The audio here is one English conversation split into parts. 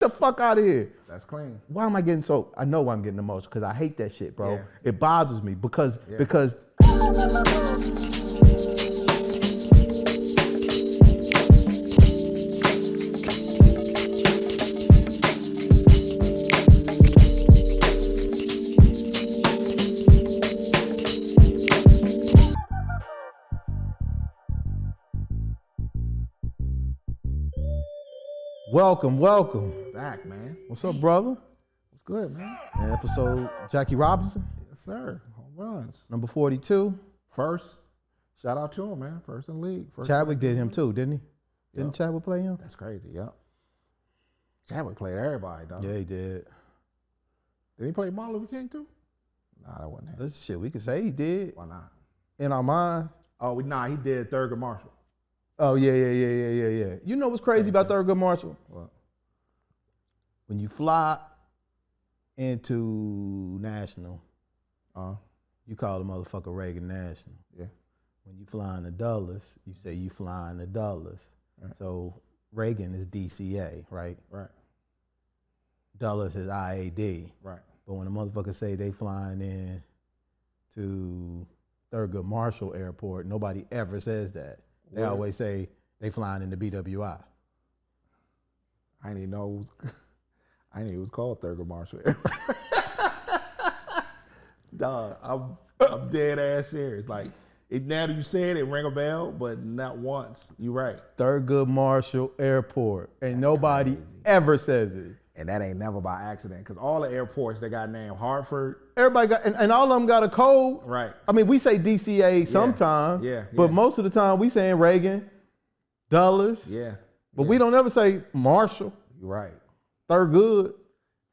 The fuck out of here. That's clean. Why am I getting so? I know why I'm getting emotional because I hate that shit, bro. Yeah. It bothers me because. Welcome. Back, man. What's up, brother? What's good, man? Episode Jackie Robinson, Yes, sir. Home runs. number 42. First, shout out to him, man. First in the league. First Chadwick did him too, didn't he? Didn't Yep. Chadwick play him? That's crazy, yep. Chadwick played everybody, dog. Yeah, he did. Did he play Martin Luther King too? Nah, that wasn't him. This shit, we could say he did. Why not? In our mind. Oh, he did Thurgood Marshall. Oh, yeah. You know what's crazy about Thurgood Marshall? What? When you fly into National, you call the motherfucker Reagan National. Yeah. When you fly into Dulles, you say you flying to Dulles. Right. So Reagan is DCA, right? Right. Dulles is IAD. Right. But when a motherfucker say they flying in to Thurgood Marshall Airport, nobody ever says that. They What? always say they flying into BWI. I didn't even know it was called Thurgood Marshall. Dog, I'm dead ass serious. Like, now that you said it, ring a bell, but not once. You right. Thurgood Marshall Airport. And nobody ever says it. And that ain't never by accident, because all the airports that got named Hartford. Everybody got, and all of them got a code. Right. I mean, we say DCA sometimes, Yeah. but most of the time we saying Reagan, Dulles, Yeah. but we don't ever say Marshall, You're right. Thurgood.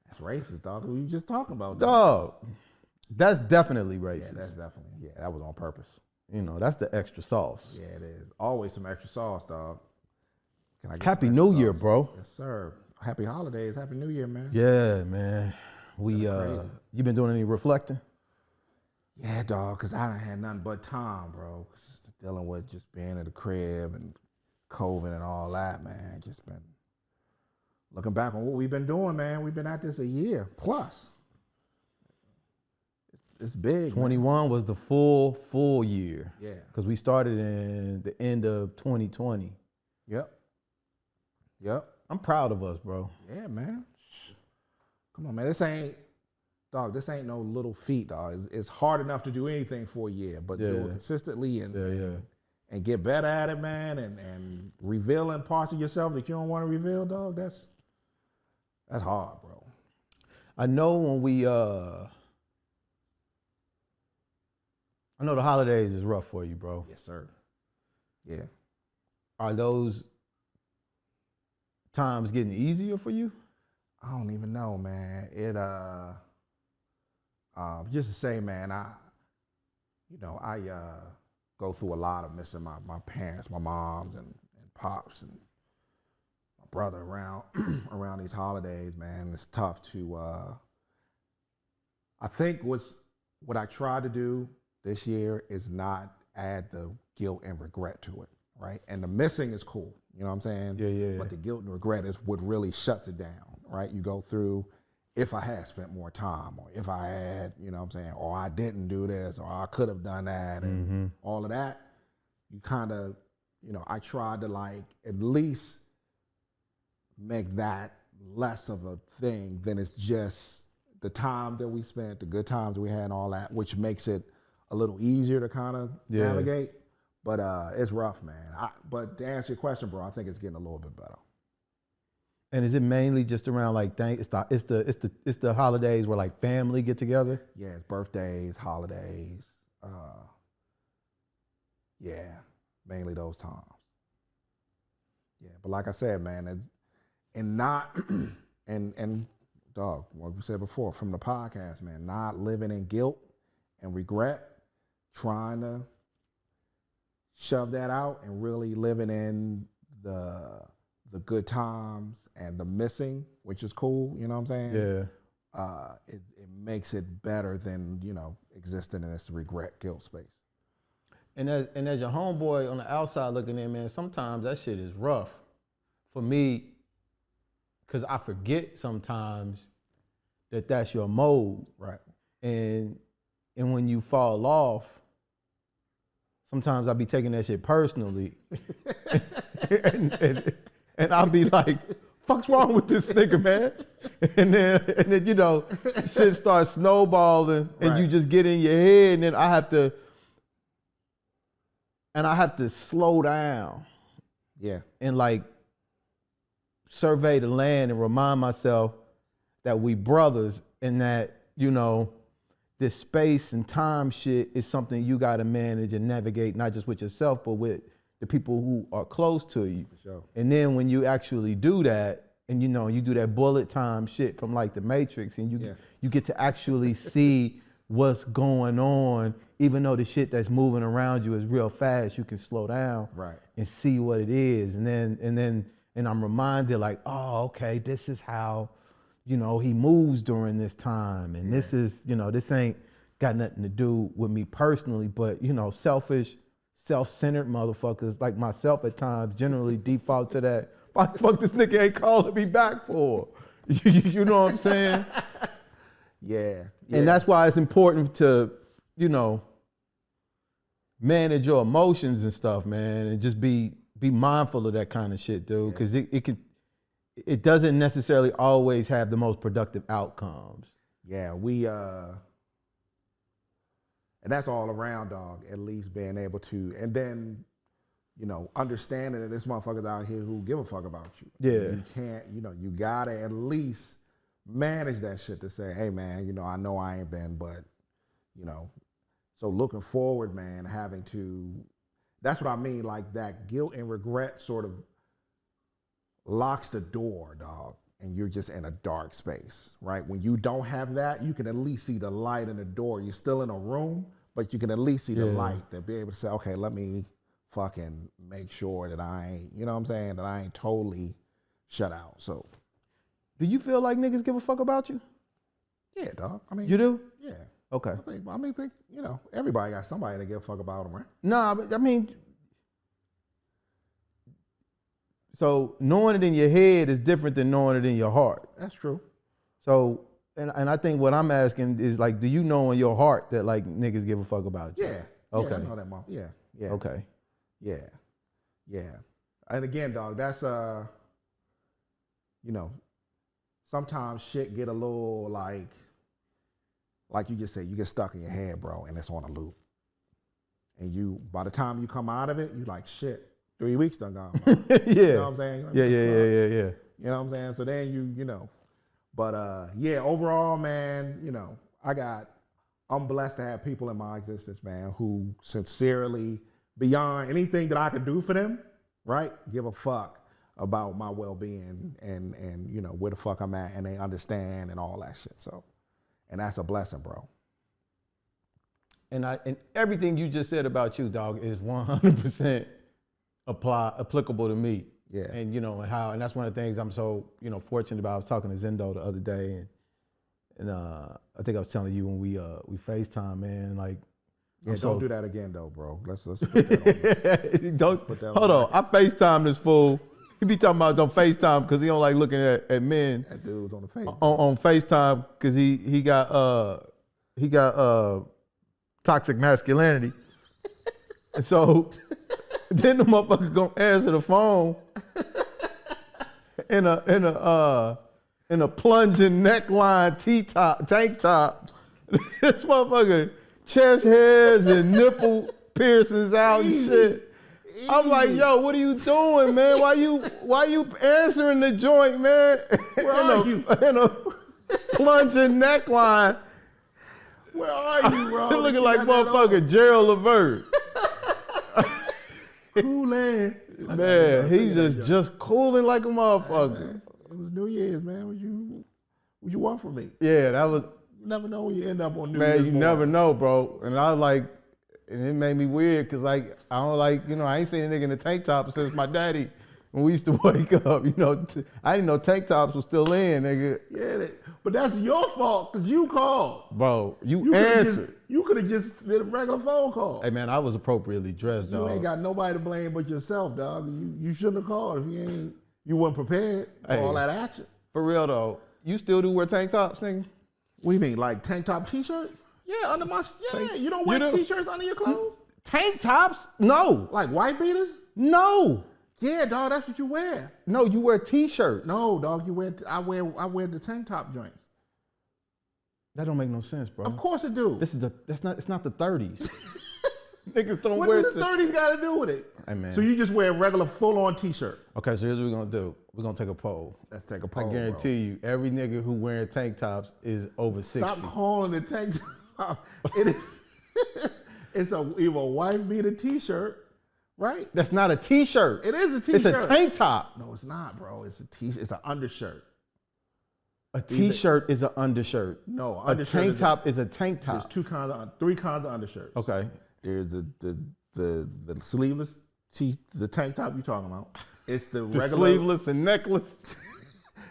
That's racist, dog. We were just talking about that. Dog, that's definitely racist. Yeah, that's definitely, that was on purpose. You know, that's the extra sauce. Yeah, it is. Always some extra sauce, dog. Can I get Happy some New extra Year, sauce? bro. Yes, sir. Happy holidays. Happy New Year, man. Yeah, man. You been doing any reflecting? Yeah, dog, because I done had nothing but time, bro. 'Cause dealing with just being in the crib and COVID and all that, man. Just been looking back on what we've been doing, man. We've been at this a year plus. It's big. 21 was the full year. Yeah. Because we started in the end of 2020. Yep. I'm proud of us, bro. Yeah, man. Come on, man. This ain't no little feat, dog. It's hard enough to do anything for a year, but do it consistently and get better at it, man, and revealing parts of yourself that you don't want to reveal, dog, that's hard, bro. I know when I know the holidays is rough for you, bro. Yes, sir. Yeah. Are those times getting easier for you? I don't even know, man. It just to say, man, I go through a lot of missing my parents, my moms and pops and my brother around around these holidays, man. It's tough to I think what I tried to do this year is not add the guilt and regret to it, right? And the missing is cool, you know what I'm saying? Yeah. But the guilt and regret is what really shuts it down, right? You go through, if I had spent more time, or if I had, you know what I'm saying, or I didn't do this, or I could have done that, and all of that, you kind of, I tried to like at least make that less of a thing than it's just the time that we spent, the good times that we had and all that, which makes it a little easier to kind of navigate. But it's rough, man. But to answer your question, bro, I think it's getting a little bit better. And is it mainly just around like it's the holidays where like family get together? Yeah, it's birthdays, holidays. Yeah, mainly those times. Yeah, but like I said, man, and dog, what we said before from the podcast, man, not living in guilt and regret, trying to shove that out and really living in the good times and the missing, which is cool, you know what I'm saying? Yeah. It makes it better than, existing in this regret, guilt space. And as your homeboy on the outside looking in, man, sometimes that shit is rough. For me, because I forget sometimes that that's your mode. Right. And when you fall off, sometimes I be taking that shit personally. and I'll be like, fuck's wrong with this nigga, man? And then you know, shit starts snowballing and Right. you just get in your head, and then I have to slow down Yeah. and like survey the land and remind myself that we brothers, and that, you know, this space and time shit is something you got to manage and navigate, not just with yourself, but with the people who are close to you. For sure. And then when you actually do that, and you know, you do that bullet time shit from like the Matrix, and you get to actually see what's going on, even though the shit that's moving around you is real fast, you can slow down Right. and see what it is. And I'm reminded like, oh, okay, this is how, you know, he moves during this time. And this is, you know, this ain't got nothing to do with me personally, but, you know, selfish, self-centered motherfuckers like myself at times generally default to that. Why the fuck this nigga ain't calling me back for? You know what I'm saying? Yeah. And that's why it's important to, you know, manage your emotions and stuff, man, and just be mindful of that kind of shit, dude, because it doesn't necessarily always have the most productive outcomes. Yeah, and that's all around, dog, at least being able to, and then, you know, understanding that there's motherfuckers out here who give a fuck about you. Yeah. You can't, you know, you gotta at least manage that shit to say, hey, man, you know I ain't been, but, you know, so looking forward, man, having to, that's what I mean, like that guilt and regret sort of locks the door, dog, and you're just in a dark space, right? When you don't have that, you can at least see the light in the door. You're still in a room, but you can at least see the light to be able to say, okay, let me fucking make sure that I ain't, you know what I'm saying, that I ain't totally shut out. So, Do you feel like niggas give a fuck about you? yeah, dog. I mean, You do? Yeah. Okay. I mean, you know, everybody got somebody that give a fuck about them, right? Nah, but I mean, so knowing it in your head is different than knowing it in your heart. That's true. So, and I think what I'm asking is like, do you know in your heart that like niggas give a fuck about you? Yeah. Okay. Yeah, I know that, mom. Yeah. Yeah. Okay. Yeah. Yeah. And again, dog, that's you know, sometimes shit get a little like you just said, you get stuck in your head, bro, and it's on a loop. And you, by the time you come out of it, you like, shit, 3 weeks done gone by. Yeah. You know what I'm saying? Like, Yeah. You know what I'm saying? So then you know. But yeah, overall, man, you know, I'm blessed to have people in my existence, man, who sincerely, beyond anything that I could do for them, right, give a fuck about my well-being and you know, where the fuck I'm at, and they understand and all that shit. So, and that's a blessing, bro. And everything you just said about you, dog, is 100% applicable to me. Yeah. And you know, and that's one of the things I'm so, you know, fortunate about. I was talking to Zendo the other day, and I think I was telling you when we FaceTime, man, like, Yeah, don't do that again though, bro. Let's put that on. Don't put that hold on. on. I FaceTime this fool. He be talking about don't FaceTime because he don't like looking at men That dude's on the face. on FaceTime because he got toxic masculinity. And so then the motherfucker gonna answer the phone in a plunging neckline tank top. This motherfucker chest hairs and nipple piercings out and shit. I'm like, yo, what are you doing, man? Why you answering the joint, man? Where are you? In a plunging neckline. Where are you, bro? Looking like motherfucker Gerald Levert. Kool-Aid. Man, he just cooling like a motherfucker. Man, it was New Year's, man. What you want from me? Yeah, that was, You never know when you end up on New Year's. man, you never know, bro. And I was like, and it made me weird because like, I don't like, you know, I ain't seen a nigga in a tank top since my daddy when we used to wake up, you know. I didn't know tank tops was still in, nigga. Yeah, but that's your fault because you called. Bro, you answered. You could have just did a regular phone call. Hey man, I was appropriately dressed, You dog. ain't got nobody to blame but yourself, dog. You shouldn't have called if you weren't prepared for all that action. For real though, you still do wear tank tops, nigga? What do you mean, like tank top t-shirts? Yeah, under my, you don't wear t-shirts under your clothes? Tank tops? No. Like white beaters? No. Yeah, dog, that's what you wear. No, you wear t-shirts. No, dog, I wear the tank top joints. That don't make no sense, bro. Of course it do. It's not the 30s. Niggas don't What wear does the 30s got to do with it? Hey, man. So you just wear a regular full-on t-shirt. Okay, so here's what we're gonna do. We're gonna take a poll. Let's take a poll, I guarantee you, every nigga who wearing tank tops is over 60. Stop calling it tank top. It is. It's either a wife beater t-shirt, right? That's not a t-shirt. It is a t-shirt. It's a tank top. No, it's not, bro. It's a t-shirt. It's an undershirt. A t-shirt is an undershirt. No, a tank top is a tank top. There's three kinds of undershirts. Okay. There's the sleeveless the tank top you talking about. It's the regular sleeveless and necklace.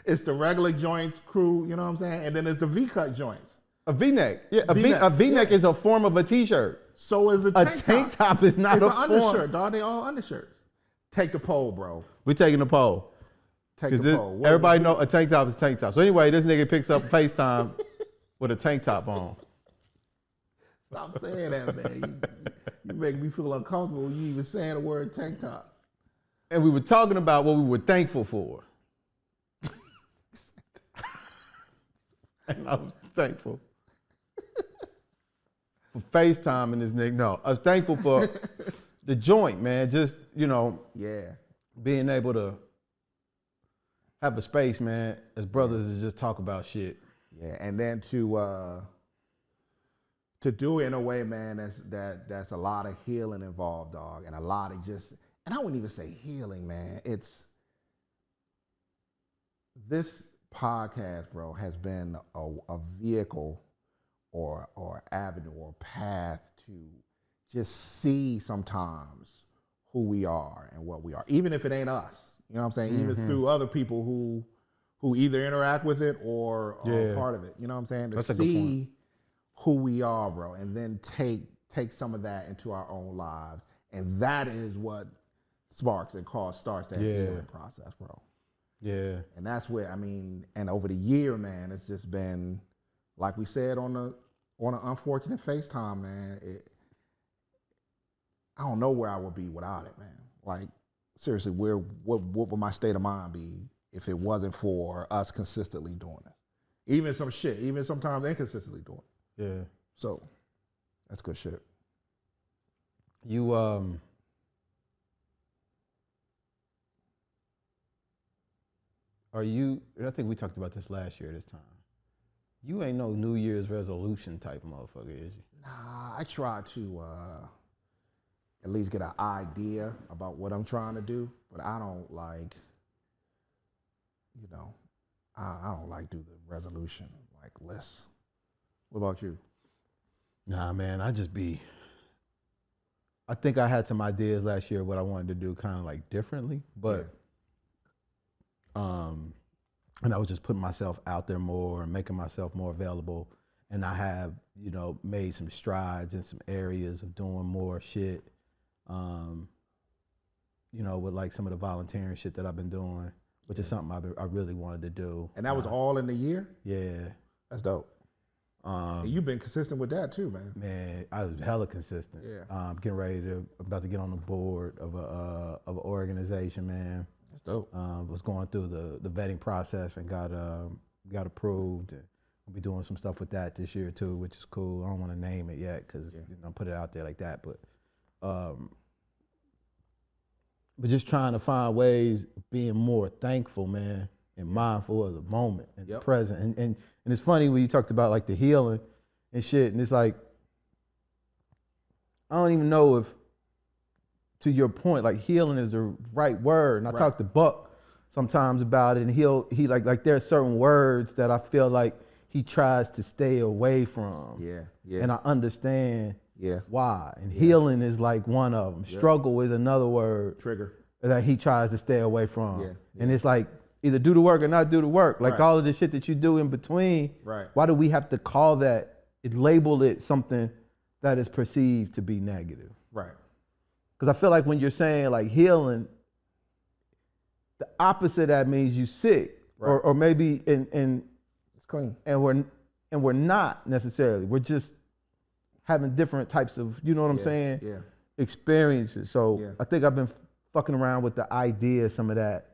It's the regular joints crew, you know what I'm saying? And then there's the V-cut joints. A V-neck. Yeah, a V-neck, V-neck is a form of a t-shirt. So is a tank top. A tank top is not it's a an form. undershirt, dog. They all undershirts. Take the poll, bro. We're taking the poll. Take the poll. Everybody know a tank top is a tank top. So anyway, this nigga picks up FaceTime with a tank top on. Stop saying that, man. You make me feel uncomfortable when you even saying the word tank top. And we were talking about what we were thankful for. And I was thankful for FaceTime and this nigga. No, I was thankful for the joint, man. Just, being able to have a space, man, as brothers to just talk about shit. Yeah, and then to do it in a way, man, that's a lot of healing involved, dog, and a lot of and I wouldn't even say healing, man. It's this podcast, bro, has been a vehicle or avenue or path to just see sometimes who we are and what we are, even if it ain't us. You know what I'm saying? Even through other people who either interact with it or are part of it. You know what I'm saying? To see who we are, bro, and then take some of that into our own lives. And that is what sparks and starts that healing process, bro. Yeah. And that's where, and over the year, man, it's just been, like we said on an unfortunate FaceTime, man, I don't know where I would be without it, man. Like, seriously, what would my state of mind be if it wasn't for us consistently doing this? Even sometimes inconsistently doing it. Yeah. So, that's good shit. You, I think we talked about this last year this time. You ain't no New Year's resolution type motherfucker, is you? Nah, I try to at least get an idea about what I'm trying to do, but I don't like, I don't like do the resolution like lists. What about you? Nah, man, I think I had some ideas last year what I wanted to do kind of like differently, but and I was just putting myself out there more and making myself more available. And I have, made some strides in some areas of doing more shit, with like some of the volunteering shit that I've been doing, which is something I really wanted to do. And that was all in the year? Yeah. That's dope. And you've been consistent with that too, man. Man, I was hella consistent. Yeah. About to get on the board of an organization, man. That's dope. Was going through the vetting process and got approved. And we'll be doing some stuff with that this year too, which is cool. I don't want to name it yet because put it out there like that, but just trying to find ways of being more thankful, man, and mindful of the moment and the present. And it's funny when you talked about like the healing and shit, and it's like I don't even know if, to your point, like healing is the right word. And I talk to Buck sometimes about it, and he like there are certain words that I feel like he tries to stay away from. Yeah. And I understand why. And healing is like one of them. Struggle is another word. Trigger. That he tries to stay away from. Yeah. And it's like either do the work or not do the work. Like all of the shit that you do in between. Right. Why do we have to call label it something that is perceived to be negative? Right. Because I feel like when you're saying like healing, the opposite of that means you sick. Right. or maybe and It's clean. and we're not necessarily. We're just having different types of, you know what I'm saying? Yeah. Experiences. So Yeah. I think I've been fucking around with the idea, some of that,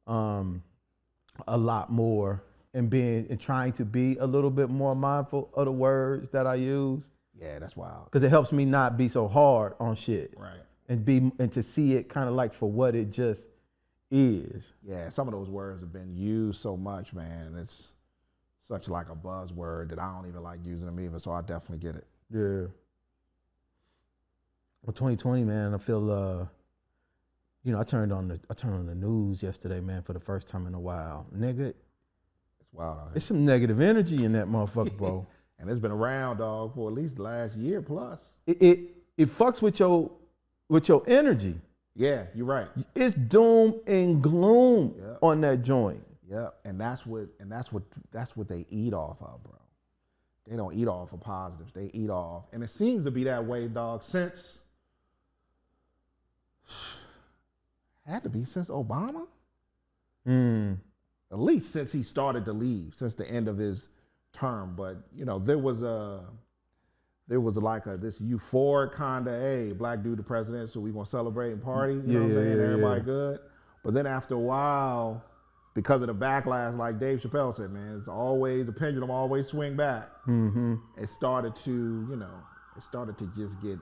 a lot more, and trying to be a little bit more mindful of the words that I use. Yeah, that's wild. Because it helps me not be so hard on shit. Right. And to see it kind of like for what it just is. Yeah, some of those words have been used so much, man. It's such like a buzzword that I don't even like using them either. So I definitely get it. Yeah. Well, 2020, man, I feel I turned on the news yesterday, man, for the first time in a while. Nigga, It's wild out here. there's some negative energy in that motherfucker, bro. And it's been around, dog, for at least the last year plus. It fucks with your energy. Yeah, you're right. It's doom and gloom Yep. on that joint. Yeah, and that's what they eat off of, bro. They don't eat off of positives. They eat off, and it seems to be that way, dog, since had to be since Obama. At least since he started to leave, since the end of his term. But there was this euphoric kind of, hey, black dude the president, so we gonna celebrate and party. You know what I'm saying? Everybody good. But then after a while, because of the backlash, like Dave Chappelle said, man, it's always the pendulum always swing back. Mm-hmm. It started to just get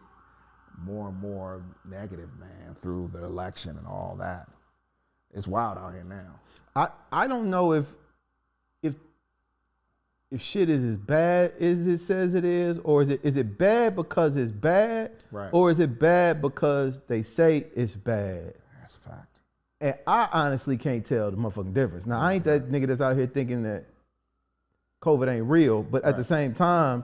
more and more negative, man, through the election and all that. It's wild out here now. I don't know if shit is as bad as it says it is, or is it bad because it's bad, Right. or is it bad because they say it's bad? That's a fact. And I honestly can't tell the motherfucking difference. Now, I ain't that nigga that's out here thinking that COVID ain't real, but at the same time,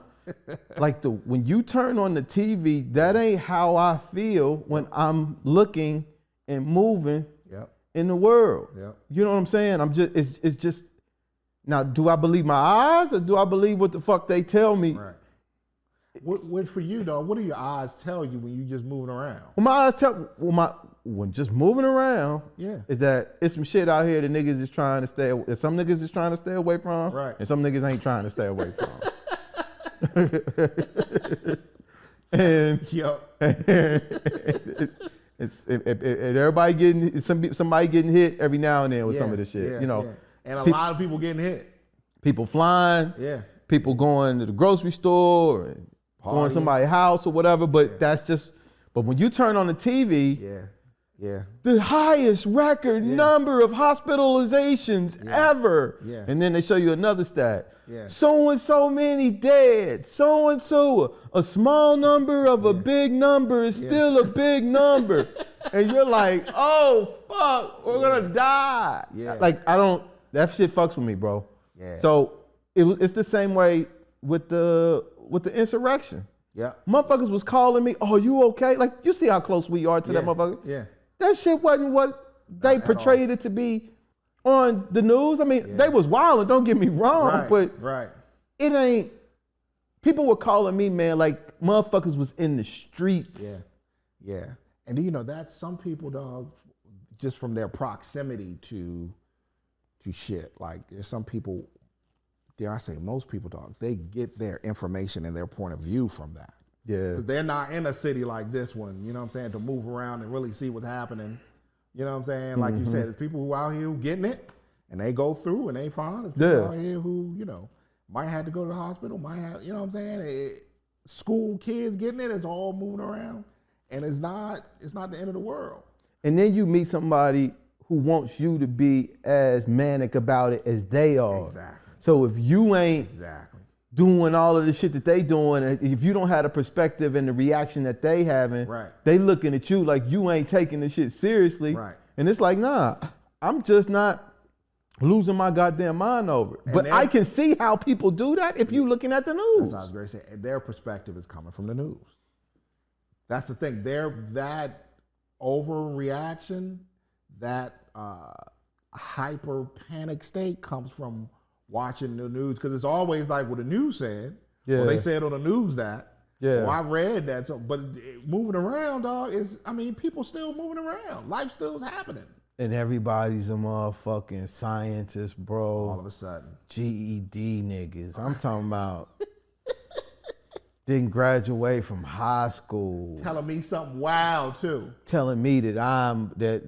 like when you turn on the TV, that ain't how I feel when I'm looking and moving Yep. in the world. Yep. You know what I'm saying? It's just, now, do I believe my eyes or do I believe what the fuck they tell me? Right. What for you, though? What do your eyes tell you when you just moving around? Well, my eyes tell, when just moving around, Yeah. is that it's some shit out here that niggas is trying to stay, that some niggas is trying to stay away from, Right. and some niggas ain't trying to stay away from. And Yep. it's everybody getting somebody getting hit every now and then with some of this shit, yeah, you know. yeah. And a lot of people getting hit. People flying, Yeah. people going to the grocery store, and going to somebody's house or whatever. But that's just. But when you turn on the TV, Yeah. Yeah. the highest record number of hospitalizations ever. Yeah. And then they show you another stat. Yeah. So and so many dead. So and so. A small number of a big number is still a big number. And you're like, oh, fuck, we're going to die. Yeah. Like, that shit fucks with me, bro. Yeah. So it's the same way with the insurrection. Yeah. Motherfuckers was calling me, oh, you okay? Like, you see how close we are to that motherfucker? Yeah. That shit wasn't what they portrayed it to be on the news. I mean, they was wilding, don't get me wrong, but it ain't. People were calling me, man, like motherfuckers was in the streets. Yeah. Yeah. And do you know that's some people, dog, just from their proximity to shit. Like there's some people, dare I say most people, dog, they get their information and their point of view from that. Yeah. 'Cause they're not in a city like this one, you know what I'm saying, to move around and really see what's happening. You know what I'm saying? Like you said, there's people who out here who getting it and they go through and they fine. There's people out here who, might have to go to the hospital, might have, you know what I'm saying? School kids getting it, it's all moving around. And it's not the end of the world. And then you meet somebody who wants you to be as manic about it as they are. Exactly. So if you ain't doing all of the shit that they doing, and if you don't have the perspective and the reaction that they having, they looking at you like you ain't taking the shit seriously. Right. And it's like, nah, I'm just not losing my goddamn mind over it. But I can see how people do that if you looking at the news. That's what I was going to say. And their perspective is coming from the news. That's the thing. That overreaction, that hyper panic state comes from watching the news, because it's always like what the news said. Well, they said on the news that. Well, I read that. So, but moving around, dog, people still moving around. Life still is happening. And everybody's a motherfucking scientist, bro. All of a sudden. GED niggas. I'm talking about didn't graduate from high school. Telling me something wild too. Telling me that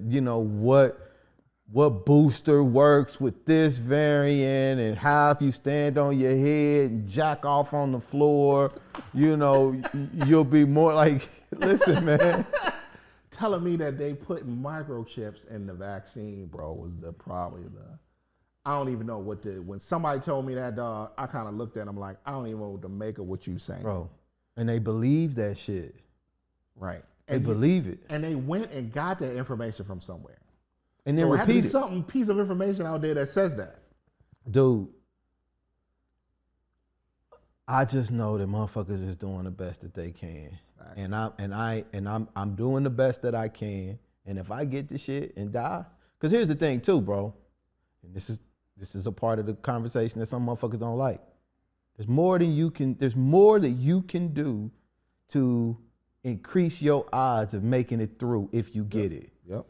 what booster works with this variant and how if you stand on your head and jack off on the floor, you'll be more like, listen, man. Telling me that they put microchips in the vaccine, bro, was probably the, I don't even know when somebody told me that, dog, I kind of looked at them like, I don't even know what to make of what you saying. Bro, and they believe that shit. Right. They believe it. And they went and got that information from somewhere. And then so repeat it. Some piece of information out there that says that. Dude, I just know that motherfuckers is doing the best that they can. And I'm doing the best that I can. And if I get the shit and die, because here's the thing too, bro. And this is a part of the conversation that some motherfuckers don't like. There's more that you can do to increase your odds of making it through if you get it. Yep.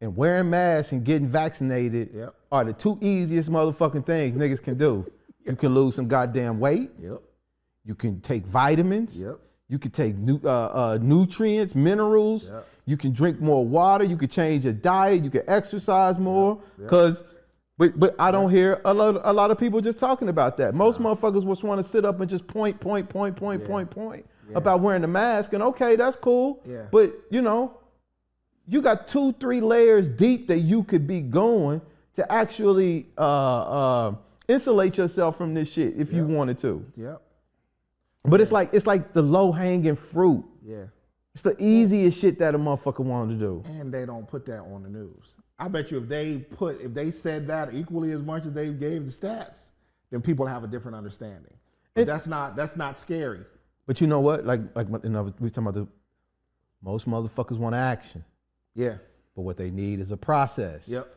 And wearing masks and getting vaccinated are the two easiest motherfucking things niggas can do. You can lose some goddamn weight. Yep. You can take vitamins. Yep. You can take nutrients, minerals. Yep. You can drink more water. You can change your diet. You can exercise more. Cause, but I don't hear a lot of people just talking about that. Most motherfuckers just want to sit up and just point about wearing the mask. And okay, that's cool. Yeah. But you got 2-3 layers deep that you could be going to actually insulate yourself from this shit if you wanted to. Yep. But it's like the low hanging fruit. Yeah. It's the easiest shit that a motherfucker wanted to do. And they don't put that on the news. I bet you if they said that equally as much as they gave the stats, then people have a different understanding. But that's not scary. But you know what? Like we talking about most motherfuckers want action. Yeah. But what they need is a process. Yep.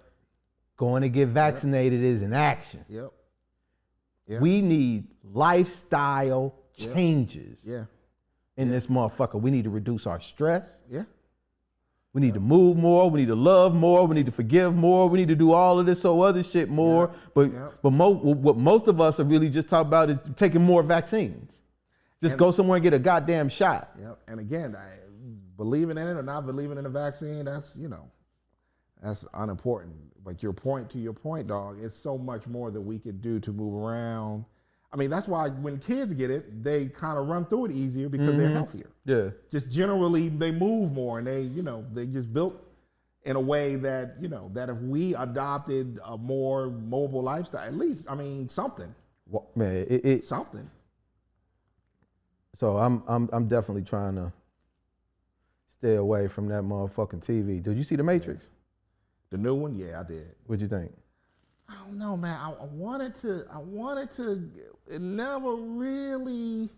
Going to get vaccinated is an action. Yep. We need lifestyle changes. Yeah. In this motherfucker. We need to reduce our stress. Yeah. We need to move more. We need to love more. We need to forgive more. We need to do all of this other shit more. But what most of us are really just talking about is taking more vaccines. Just go somewhere and get a goddamn shot. Yep. And again, believing in it or not believing in the vaccine, that's unimportant. But to your point, dog, it's so much more that we could do to move around. I mean, that's why when kids get it, they kind of run through it easier because they're healthier. Yeah. Just generally, they move more and they just built in a way that, that if we adopted a more mobile lifestyle, at least, something. Well, man, something. So I'm definitely trying to stay away from that motherfucking TV. Did you see The Matrix? The new one? Yeah, I did. What'd you think? I don't know, man. I wanted to, it never really,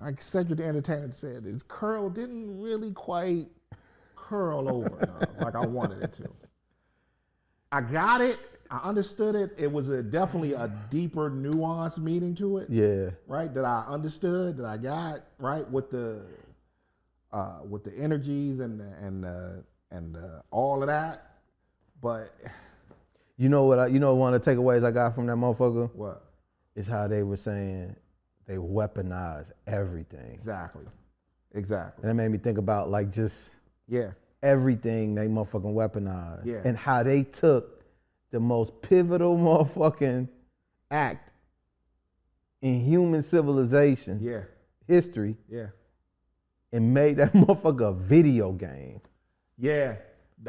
like Cedric the Entertainer said, didn't really quite curl over like I wanted it to. I got it. I understood it. It was definitely a deeper, nuanced meaning to it. Yeah. Right? That I understood, that I got, right? With the energies and all of that. But one of the takeaways I got from that motherfucker? What? Is how they were saying they weaponize everything. Exactly. And that made me think about everything they motherfucking weaponized. Yeah. And how they took the most pivotal motherfucking act in human civilization history and made that motherfucker a video game. Yeah.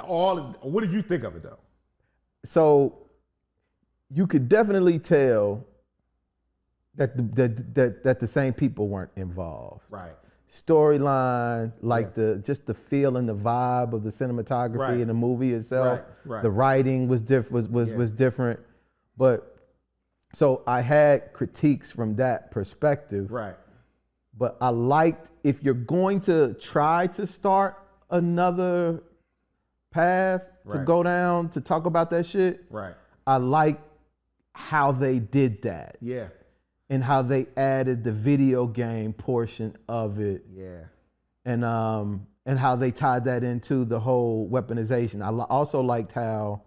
What did you think of it though? So you could definitely tell that the same people weren't involved. Right. Storyline, just the feel and the vibe of the cinematography in the movie itself. Right. The writing was different. But so I had critiques from that perspective. Right. But I liked, if you're going to try to start another path to go down to talk about that shit. Right. I like how they did that. Yeah. And how they added the video game portion of it. Yeah. And and how they tied that into the whole weaponization. I also liked how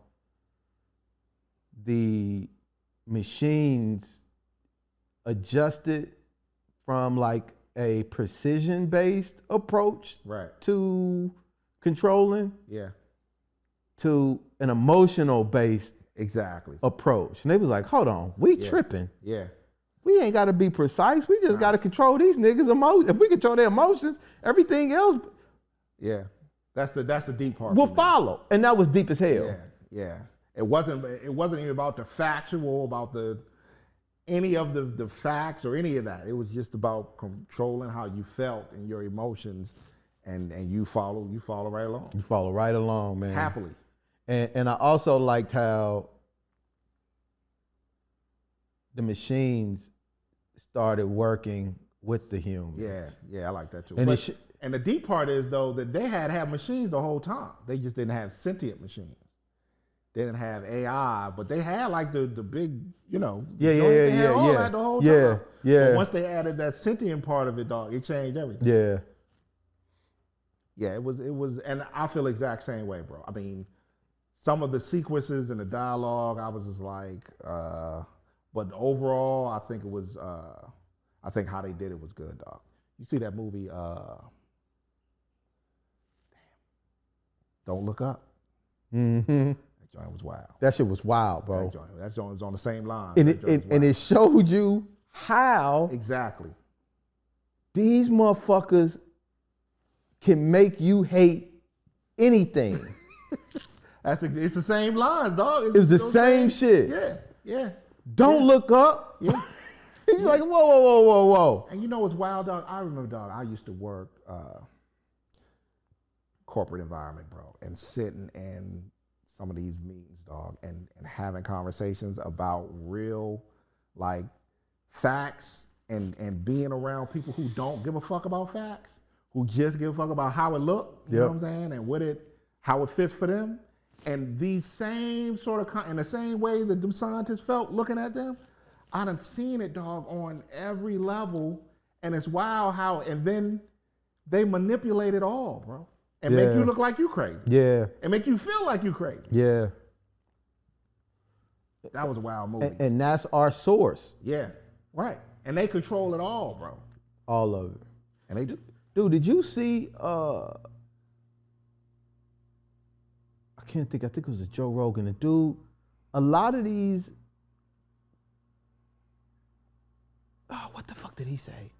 the machines adjusted from like a precision-based approach to controlling to an emotional-based approach. And they was like, hold on, we tripping. We ain't got to be precise. We just got to control these niggas' emotions. If we control their emotions, everything else that's the deep part. Will follow. And that was deep as hell. It wasn't even about the factual, about any of the facts or any of that. It was just about controlling how you felt and your emotions, and you follow right along. You follow right along, man. Happily. And I also liked how the machines started working with the humans. Yeah, I like that too. And, and the deep part is though that they had machines the whole time. They just didn't have sentient machines. They didn't have AI, but they had like the big, they had all that the whole time. But once they added that sentient part of it, dog, it changed everything. Yeah, it was, and I feel the exact same way, bro. I mean, some of the sequences and the dialogue, I was just like, but overall, I think it was, I think how they did it was good, dog. You see that movie, Don't Look Up? Mm-hmm. That joint was wild. That shit was wild, bro. That joint was on the same line. And it showed you how exactly these motherfuckers can make you hate anything. It's the same lines, dog. It's the same shit. Yeah. Don't look up. Yeah. He's like, whoa. And you know what's wild, dog? I remember, dog, I used to work corporate environment, bro, and sitting in some of these meetings, dog, and having conversations about real, like, facts and being around people who don't give a fuck about facts, who just give a fuck about how it look, you know what I'm saying, and how it fits for them. And these same sort of, in the same way that them scientists felt looking at them, I done seen it, dog, on every level, and it's wild how, and then they manipulate it all, bro, and make you look like you crazy. Yeah. And make you feel like you crazy. Yeah. That was a wild movie. And that's our source. Yeah, right. And they control it all, bro. All of it. And they do. Dude, did you see, I think it was a Joe Rogan. The dude, a lot of these, what the fuck did he say?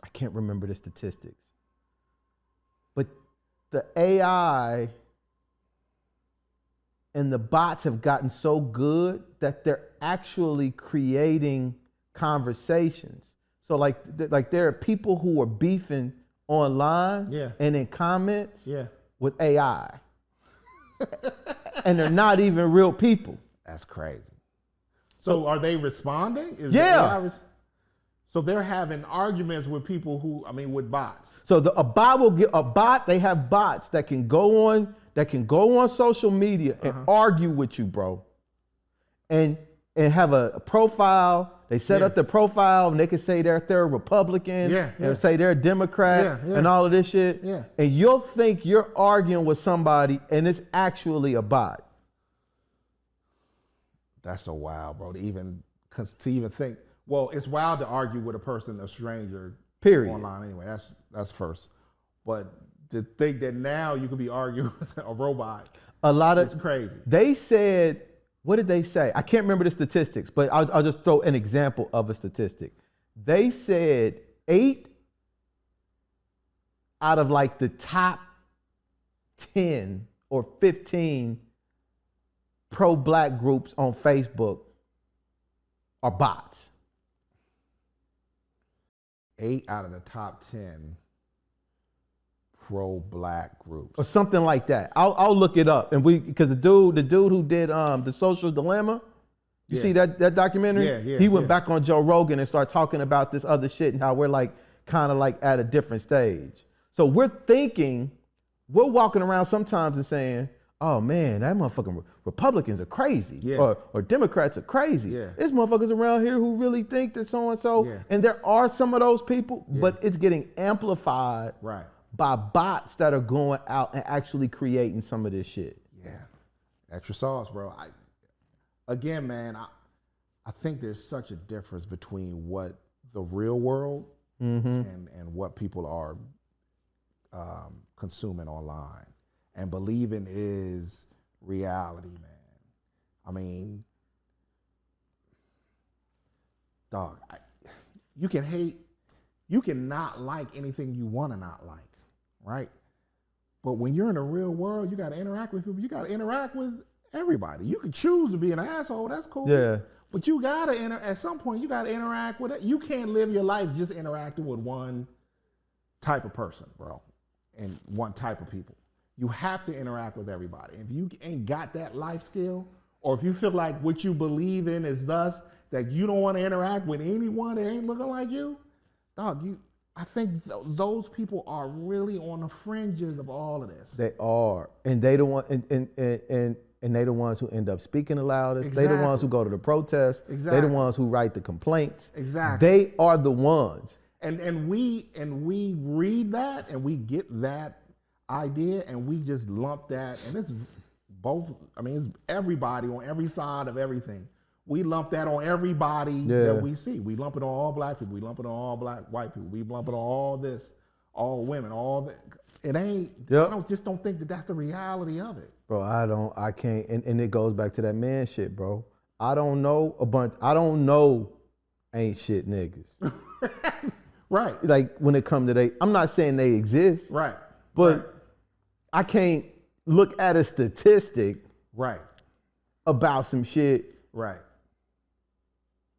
I can't remember the statistics. But the AI and the bots have gotten so good that they're actually creating conversations. So like there are people who are beefing online and in comments with AI. And they're not even real people. That's crazy. So are they responding? So they're having arguments with people with bots. So a bot will get a bot. They have bots that can go on social media and argue with you, bro. And have a profile. They set up the profile and they can say they're a Republican. They'll say they're a Democrat and all of this shit. And you'll think you're arguing with somebody and it's actually a bot. That's so wild, bro. To even think. Well, it's wild to argue with a stranger. Period. Online anyway. That's first. But to think that now you could be arguing with a robot. It's crazy. They said. What did they say? I can't remember the statistics, but I'll just throw an example of a statistic. They said 8 out of like the top 10 or 15 pro-black groups on Facebook are bots. 8 out of the top 10 pro-black groups or something like that. I'll look it up, and because the dude who did The Social Dilemma, you see that documentary? He went back on Joe Rogan and started talking about this other shit and how we're like kind of like at a different stage. So we're walking around sometimes and saying, "Oh man, that motherfucking Republicans are crazy, or Democrats are crazy." There's motherfuckers around here who really think that so and so, and there are some of those people, but it's getting amplified by bots that are going out and actually creating some of this shit. Yeah, extra sauce, bro. Again, man, I think there's such a difference between what the real world and what people are consuming online and believing is reality, man. I mean, dog, you can hate, you can not like anything you want to not like, right? But when you're in the real world, you got to interact with people. You got to interact with everybody. You can choose to be an asshole. That's cool. Yeah. But you got to, at some point, you got to interact with it. You can't live your life just interacting with one type of person, bro, and one type of people. You have to interact with everybody. If you ain't got that life skill, or if you feel like what you believe in is thus that you don't want to interact with anyone that ain't looking like you, dog, I think those people are really on the fringes of all of this. They are, and they the one, and they the ones who end up speaking the loudest. Exactly. They the ones who go to the protests. Exactly. They the ones who write the complaints. Exactly. They are the ones. And we read that and we get that idea and we just lump that, and it's both. I mean, it's everybody on every side of everything. We lump that on everybody that we see. We lump it on all black people. We lump it on all white people. We lump it on all this, all women, all that. It ain't. Yep. I just don't think that that's the reality of it. Bro, I can't, and it goes back to that man shit, bro. I don't know ain't shit niggas. Right. Like when it comes to I'm not saying they exist. Right. But I can't look at a statistic right about some shit right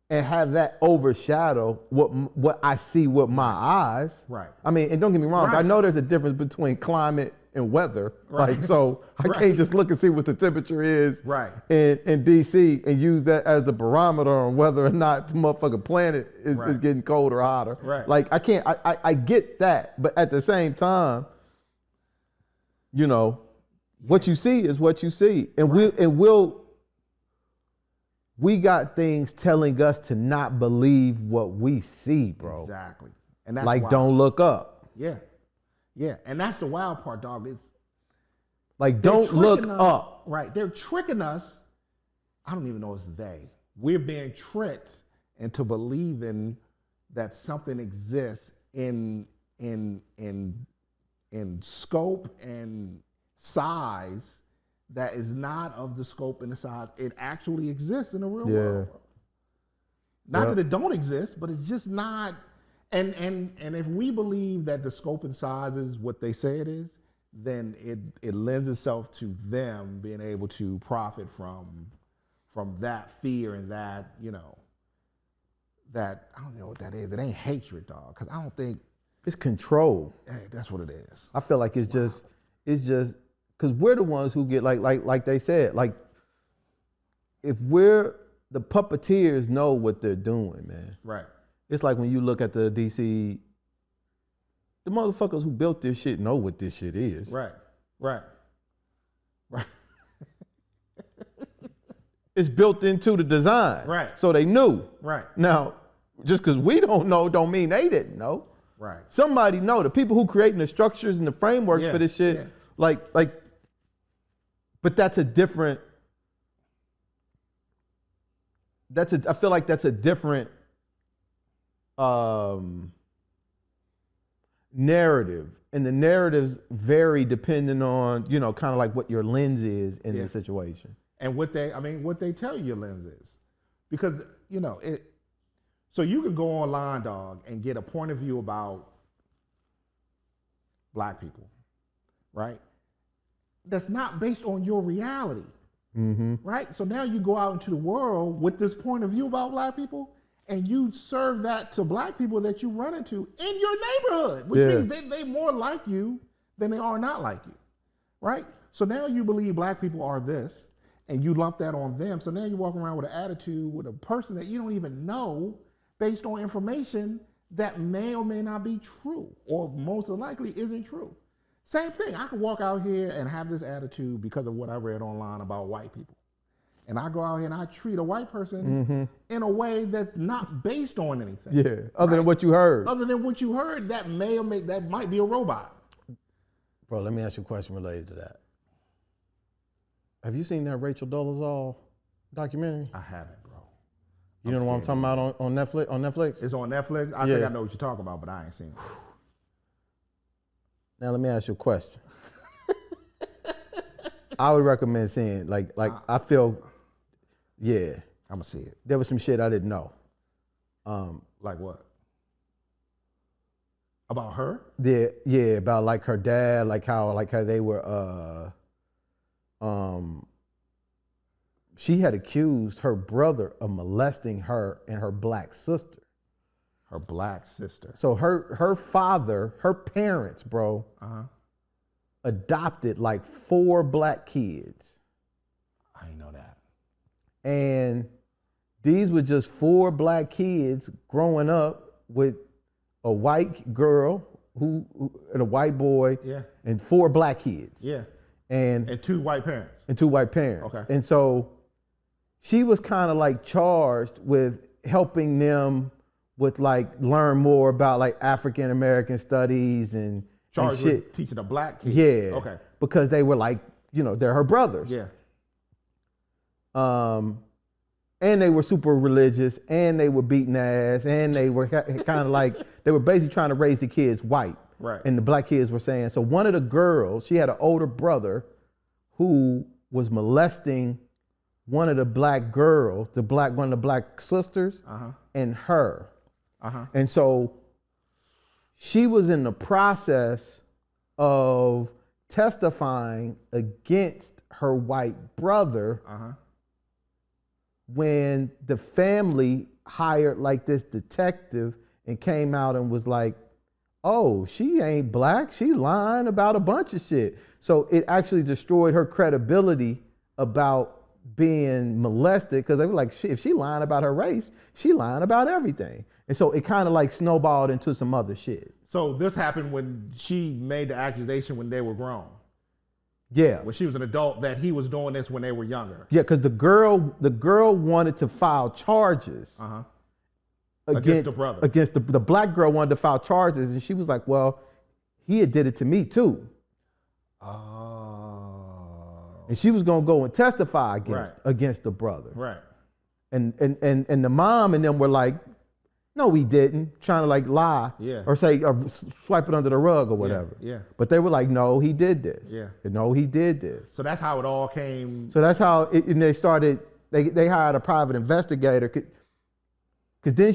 and have that overshadow what I see with my eyes. Right. I mean, and don't get me wrong, Right. I know there's a difference between climate and weather. Right. Like, so I Right. can't just look and see what the temperature is Right. in DC and use that as the barometer on whether or not the motherfucking planet is Right. getting colder or hotter. Right. Like I can't, I get that, but at the same time, you know, what you see is what you see. And we got things telling us to not believe what we see, bro. Exactly. And that's like, wild. don't look up. Yeah. Yeah. And that's the wild part, dog. It's Like, they're don't look tricking us. up. Right. They're tricking us. I don't even know it's they. We're being tricked into believing that something exists in scope and size that is not of the scope and the size. It actually exists in the real world. Bro. Not that it don't exist, but it's just not. And if we believe that the scope and size is what they say it is, then it lends itself to them being able to profit from that fear and that, you know, that, I don't know what that is. It ain't hatred, dog, because I don't think. It's control. Hey, that's what it is. I feel like it's just because we're the ones who get like they said, like if the puppeteers know what they're doing, man. Right. It's like when you look at the DC, the motherfuckers who built this shit know what this shit is. Right. Right. Right. It's built into the design. Right. So they knew. Right. Now, just because we don't know don't mean they didn't know. Right. Somebody know. The people who creating the structures and the framework for this shit, like, but that's a different, I feel like that's a different narrative. And the narratives vary depending on, you know, kind of like what your lens is in the situation. And what they tell you your lens is. Because, you know, so you can go online, dog, and get a point of view about black people, right? That's not based on your reality, right? So now you go out into the world with this point of view about black people, and you serve that to black people that you run into in your neighborhood, which means they more like you than they are not like you, right? So now you believe black people are this, and you lump that on them. So now you walk around with an attitude with a person that you don't even know based on information that may or may not be true, or most likely isn't true. Same thing, I could walk out here and have this attitude because of what I read online about white people. And I go out here and I treat a white person in a way that's not based on anything. Yeah, other than what you heard. Other than what you heard, that might be a robot. Bro, let me ask you a question related to that. Have you seen that Rachel Dolezal documentary? I haven't, bro. You know what I'm talking about on Netflix? On Netflix? It's on Netflix? I think I know what you're talking about, but I ain't seen it. Now let me ask you a question. I would recommend seeing, like I feel, yeah. I'm gonna see it. There was some shit I didn't know. Like what? About her? Yeah, about like her dad, like how they were she had accused her brother of molesting her and her black sister. Her black sister. So her father, her parents, bro, adopted like 4 black kids. I didn't know that. And these were just 4 black kids growing up with a white girl and a white boy, and 4 black kids. Yeah. And 2 white parents. And 2 white parents. Okay. And so she was kind of like charged with helping them with like learn more about like African American studies and Charged shit. with teaching the black kids. Yeah. Okay. Because they were like, they're her brothers. Yeah. And they were super religious, and they were beating ass, and they were kind of like, they were basically trying to raise the kids white. Right. And the black kids were saying, so one of the girls, she had an older brother who was molesting one of the black girls, one of the black sisters, and her. And so she was in the process of testifying against her white brother when the family hired like this detective and came out and was like, oh, she ain't black, she's lying about a bunch of shit. So it actually destroyed her credibility about being molested, because they were like, if she lying about her race, she lying about everything. And so it kind of like snowballed into some other shit. So this happened when she made the accusation when they were grown. Yeah. When she was an adult, that he was doing this when they were younger. Yeah, because the girl wanted to file charges against the brother. Against the black girl wanted to file charges, and she was like, well, he had did it to me too. Oh. And she was gonna go and testify against the brother. Right. And the mom and them were like, no, he didn't, trying to like lie, or say, or swipe it under the rug or whatever. Yeah. But they were like, no, he did this. Yeah. No, he did this. So that's how it all came. So that's how and they started. They hired a private investigator, because then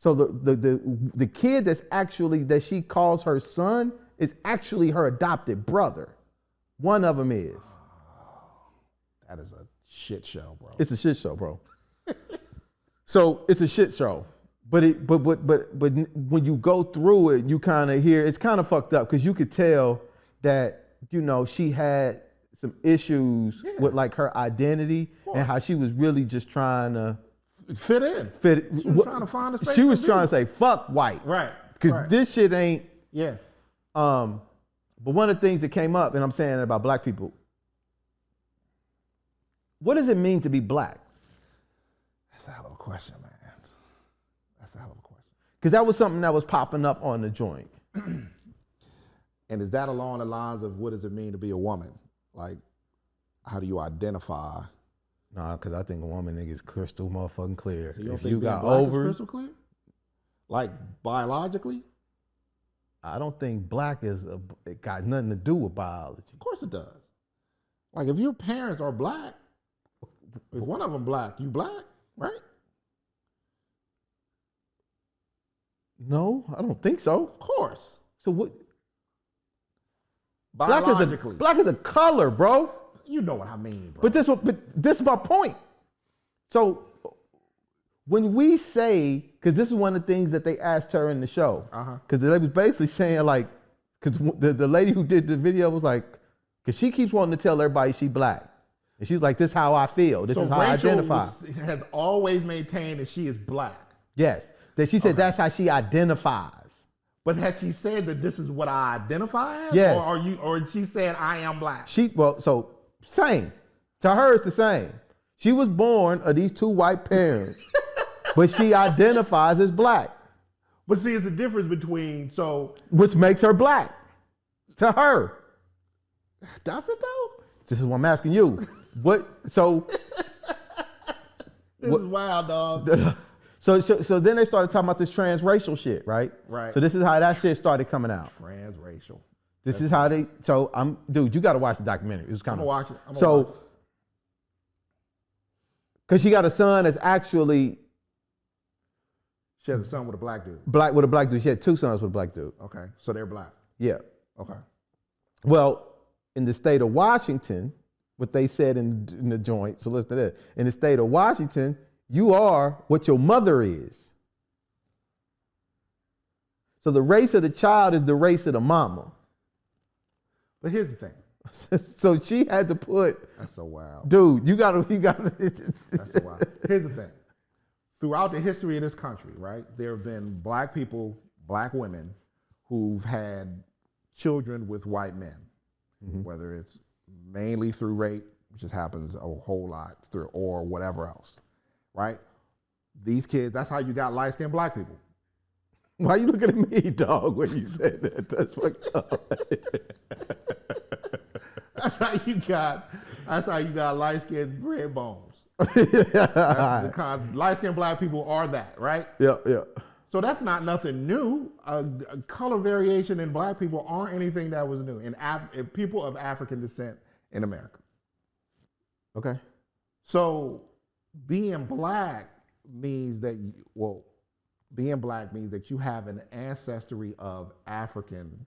the kid that she calls her son is actually her adopted brother. One of them is. That is a shit show, bro. It's a shit show, bro. So it's a shit show. But when you go through it, you kind of hear, it's kind of fucked up, because you could tell that, she had some issues with like her identity and how she was really just trying to fit in. She was trying to find a space. She was trying to say, fuck white. Right. Because this shit ain't. Yeah. But one of the things that came up, and I'm saying about black people, what does it mean to be black? That's a hell of a question, man. That's a hell of a question. Because that was something that was popping up on the joint. And is that along the lines of what does it mean to be a woman? Like, how do you identify? Nah, because I think a woman is crystal motherfucking clear. So you don't if think you being got black over, is crystal clear? Like biologically? I don't think black it got nothing to do with biology. Of course it does. Like if your parents are black, if one of them black, you black, right? No, I don't think so. Of course. So what? Biologically. Black is a color, bro. You know what I mean, bro. But this is my point. So when we say, because this is one of the things that they asked her in the show, because they was basically saying like, because the lady who did the video was like, because she keeps wanting to tell everybody she black. And she's like, this is how I feel. This is how Rachel I identify. has always maintained that she is black. Yes. That she said that's how she identifies. But had she said that this is what I identify as? Yes. Or she said I am black? Same. To her, it's the same. She was born of these 2 white parents, but she identifies as black. But see, it's a difference between, which makes her black. To her. Does it though? This is what I'm asking you. What? So. This is wild, dog. So then they started talking about this transracial shit, right? Right. So this is how that shit started coming out. Transracial. This is how they. So dude, you got to watch the documentary. It was kind I'm of. gonna watch it. So, because she got a son that's actually she has a son with a black dude. black with a black dude. She had 2 sons with a black dude. Okay, so they're black. Yeah. Okay. Well, in the state of Washington, what they said in the joint. So listen to this. In the state of Washington, you are what your mother is. So the race of the child is the race of the mama. But here's the thing. So she had to put. That's so wild. Dude, you gotta. That's so wild. Here's the thing. Throughout the history of this country, right, there have been black people, black women, who've had children with white men, whether it's mainly through rape, which just happens a whole lot, through or whatever else, right? These kids, that's how you got light-skinned black people. Why you looking at me, dog, when you said that? That's fucked up. That's how you got light-skinned red bones. Light-skinned black people are that, right? Yeah, yeah. So that's not nothing new. Color variation in black people aren't anything that was new in people of African descent in America. Okay. So being black means that, being black means that you have an ancestry of African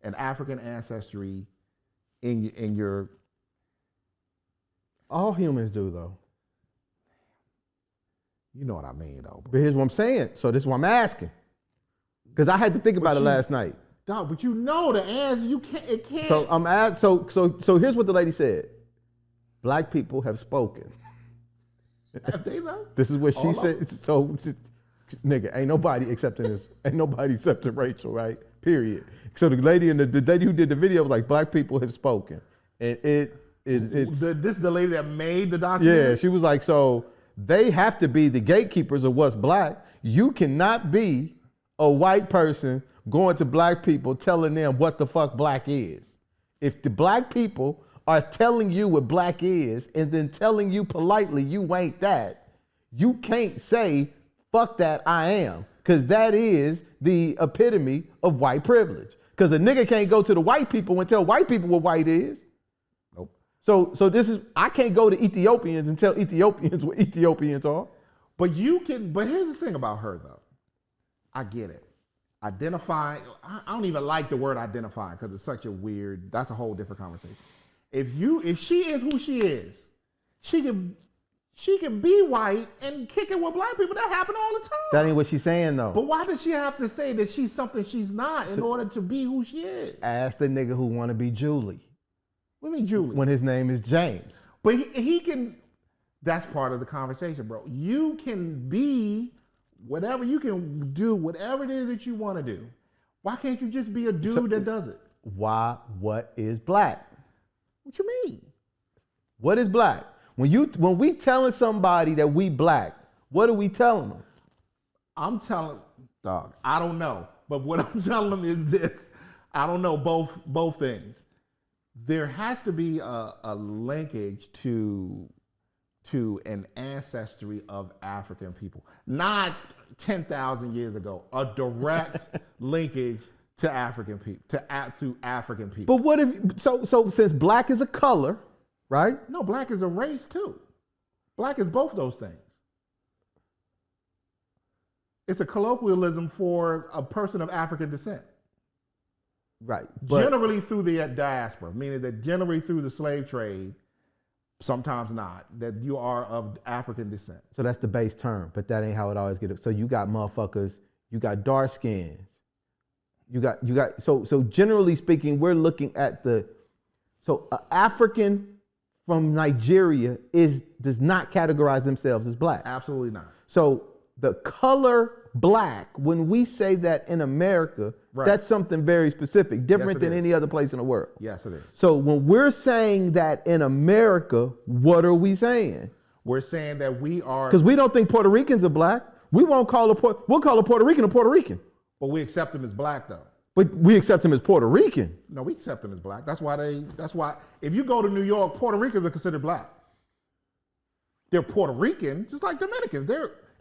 ancestry in your. All humans do, though. You know what I mean, though. But here's what I'm saying. So this is what I'm asking. Because I had to think about it last night. Dog, but you know the answer. You can't. It can't. So here's what the lady said. Black people have spoken. Have they though? This is what she said. So, nigga, ain't nobody accepting this. Ain't nobody accepting Rachel, right? Period. So the lady the lady who did the video was like, black people have spoken, and it's this is the lady that made the documentary. Yeah, she was like, so they have to be the gatekeepers of what's black. You cannot be a white person going to black people telling them what the fuck black is. If the black people are telling you what black is and then telling you politely you ain't that, you can't say, fuck that, I am. Because that is the epitome of white privilege. Because a nigga can't go to the white people and tell white people what white is. Nope. So this is, I can't go to Ethiopians and tell Ethiopians what Ethiopians are. But you can, but here's the thing about her though. I get it. Identifying, I don't even like the word identifying because it's such a weird, that's a whole different conversation. If she is who she is, she can be white and kick it with black people. That happen all the time. That ain't what she's saying though. But why does she have to say that she's something she's not in order to be who she is? Ask the nigga who want to be Julie. What do you mean Julie? When his name is James. But he can, that's part of the conversation, bro. You can be whatever, you can do whatever it is that you want to do. Why can't you just be a dude that does it? What is black? What you mean? What is black? When we telling somebody that we black, what are we telling them? I'm telling, dog, I don't know. But what I'm telling them is this. I don't know both things. There has to be a linkage to an ancestry of African people. Not 10,000 years ago. A direct linkage to African people, to African people. But what if, so since black is a color, right? No, black is a race too. Black is both those things. It's a colloquialism for a person of African descent. Right. Generally through the diaspora, meaning that generally through the slave trade, sometimes not, that you are of African descent. So that's the base term, but that ain't how it always gets. So you got motherfuckers, you got dark skins. You got so generally speaking, we're looking at African from Nigeria does not categorize themselves as black. Absolutely not. So the color black, when we say that in America, right, that's something very specific, different than is. any other place in the world. Yes, it is. So when we're saying that in America, what are we saying? We're saying that we are, because we don't think Puerto Ricans are black. We'll call a Puerto Rican a Puerto Rican. but we accept them as black though. But we accept him as Puerto Rican. No, we accept them as black. That's why if you go to New York, Puerto Ricans are considered black. They're Puerto Rican, just like Dominicans.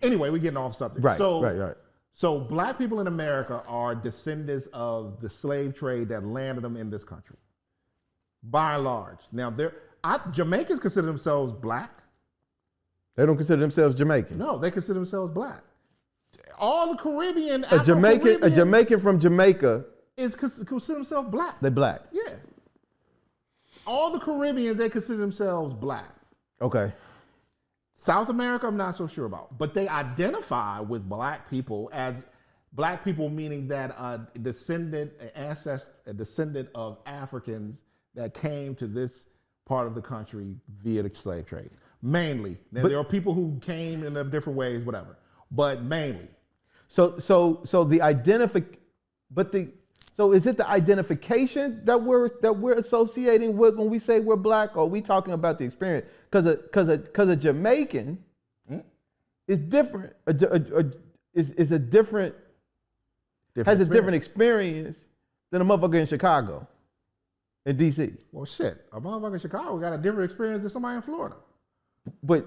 Anyway, we're getting off subject. Right, right. So black people in America are descendants of the slave trade that landed them in this country, by and large. Now, Jamaicans consider themselves black. They don't consider themselves Jamaican. No, they consider themselves black. All the Caribbean, a Jamaican from Jamaica is consider themselves black. They're black. Yeah. All the Caribbeans, they consider themselves black. Okay. South America, I'm not so sure about, but they identify with black people as black people, meaning that a descendant of Africans that came to this part of the country via the slave trade. Mainly. Now, there are people who came in different ways, whatever, but mainly. So is it the identification that we're associating with when we say we're black, or are we talking about the experience? Because a Jamaican is different. Is a different has a different experience than a motherfucker in Chicago, in DC. Well, shit, a motherfucker in Chicago got a different experience than somebody in Florida. But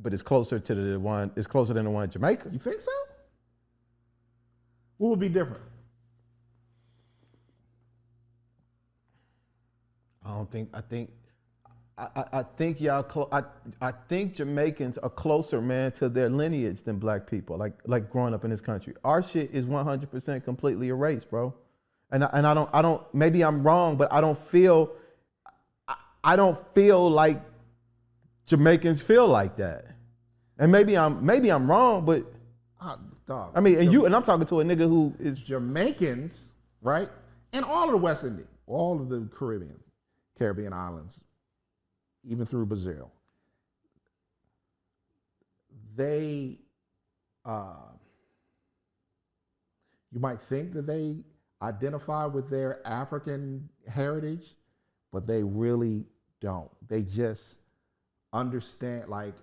it's closer to the one. It's closer than the one in Jamaica. You think so? What would be different? I think Jamaicans are closer, man, to their lineage than black people. Like growing up in this country, our shit is 100% completely erased, bro. And I don't. Maybe I'm wrong, but I don't feel like Jamaicans feel like that. And maybe I'm wrong, but dog. I mean, and I'm talking to a nigga who is Jamaicans, right? And all of the West Indies, all of the Caribbean islands, even through Brazil, they, you might think that they identify with their African heritage, but they really don't. They just understand, like,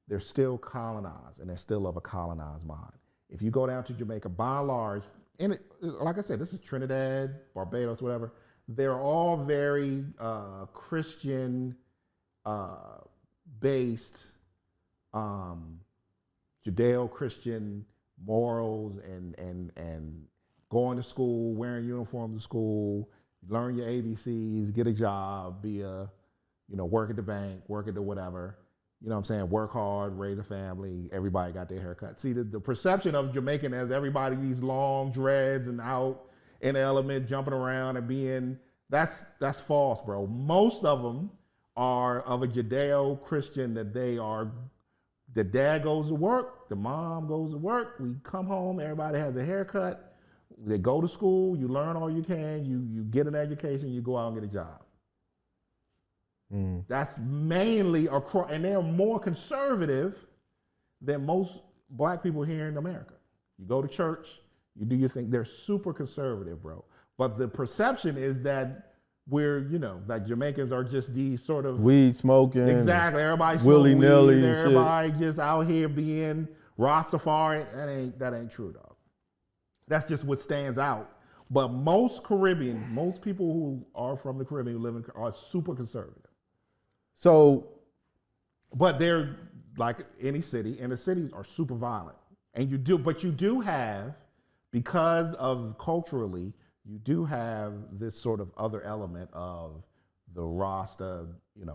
they're still colonized, and they're still of a colonized mind. If you go down to Jamaica, by and large, and like I said, this is Trinidad, Barbados, whatever, they're all very Christian based, Judeo-Christian morals and going to school, wearing uniforms to school, learn your ABCs, get a job, work at the bank, work at the whatever. You know what I'm saying? Work hard, raise a family, everybody got their haircut. See, the perception of Jamaican as everybody, these long dreads and out in the element, jumping around and that's false, bro. Most of them are of a Judeo-Christian that the dad goes to work, the mom goes to work, we come home, everybody has a haircut, they go to school, you learn all you can, you get an education, you go out and get a job. That's mainly across, and they're more conservative than most black people here in America. You go to church, you do your thing. They're super conservative, bro. But the perception is that we're, like Jamaicans are just these sort of weed smoking. Exactly. Everybody smoking willy-nilly weed. and Everybody just out here being Rastafari. That ain't true, dog. That's just what stands out. But most people who are from the Caribbean who are super conservative. So, but they're like any city, and the cities are super violent. And you do have, because of culturally, you do have this sort of other element of the Rasta,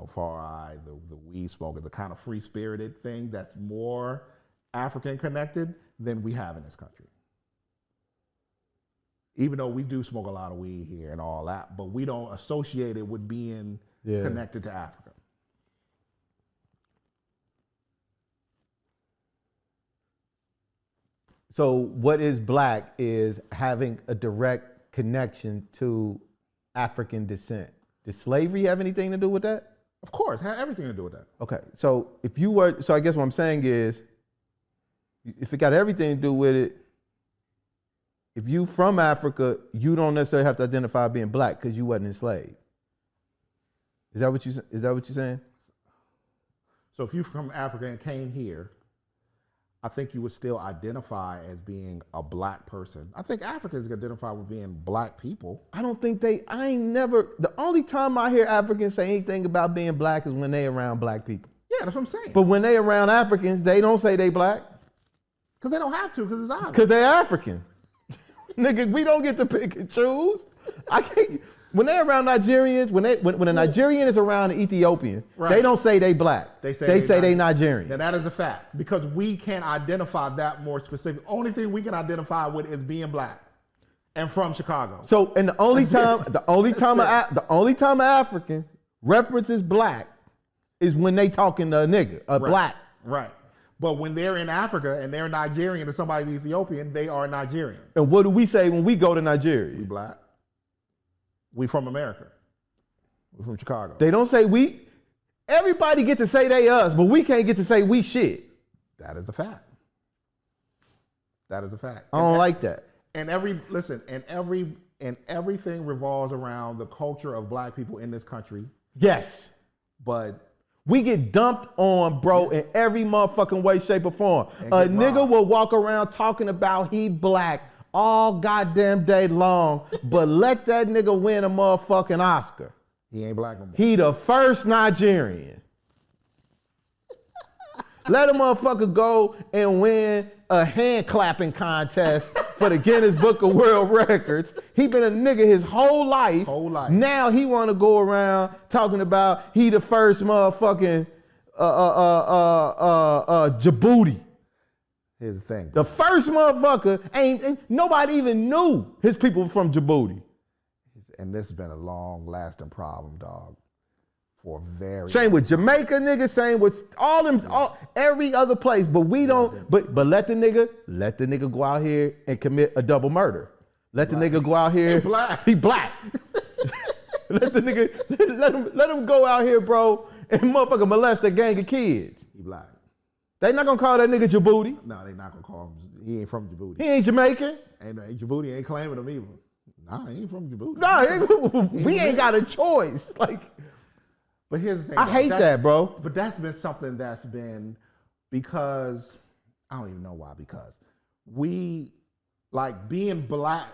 far eye, the weed smoker, the kind of free spirited thing that's more African connected than we have in this country. Even though we do smoke a lot of weed here and all that, but we don't associate it with being connected to Africa. So what is black is having a direct connection to African descent. Does slavery have anything to do with that? Of course, it had everything to do with that. Okay, so I guess what I'm saying is, if it got everything to do with it, if you from Africa, you don't necessarily have to identify being black because you wasn't enslaved. Is that what you're saying? So if you from Africa and came here, I think you would still identify as being a black person. I think Africans identify with being black people. I don't think the only time I hear Africans say anything about being black is when they around black people. Yeah, that's what I'm saying. But when they around Africans, they don't say they black. Because they don't have to, because it's obvious. Because they're African. Nigga, we don't get to pick and choose. I can't. When they're around Nigerians, when a Nigerian is around an Ethiopian, they don't say they black. They say they Nigerian. Now that is a fact, because we can't identify that more specific. Only thing we can identify with is being black and from Chicago. So, and the only time an African references black is when they talking to a nigga, black. Right. But when they're in Africa and they're Nigerian and somebody's Ethiopian, they are Nigerian. And what do we say when we go to Nigeria? We black. We from America. We from Chicago. They don't say we. Everybody get to say they us, but we can't get to say we shit. That is a fact. That is a fact. I don't like that. And everything revolves around the culture of black people in this country. Yes. But we get dumped on, bro, in every motherfucking way, shape, or form. A nigga will walk around talking about he black all goddamn day long, but let that nigga win a motherfucking Oscar. He ain't black no more. He the first Nigerian. Let a motherfucker go and win a hand clapping contest for the Guinness Book of World Records. He been a nigga his whole life. Now he want to go around talking about he the first motherfucking Djibouti. Here's the thing. The first motherfucker ain't nobody even knew his people were from Djibouti. And this has been a long lasting problem, dog. For very same with Jamaica, nigga, same with every other place. But we don't, but let the nigga go out here and commit a double murder. Let the nigga go out here. He black. let the nigga let him go out here, bro, and motherfucker molest a gang of kids. He black. They not gonna call that nigga Djibouti. No, they not gonna call him. He ain't from Djibouti. He ain't Jamaican. And Djibouti ain't claiming him either. Nah, he ain't from Djibouti. Nah, we ain't got a choice. Like, but here's the thing. I hate that, bro. But that's been something that's been because I don't even know why. Because we like being black.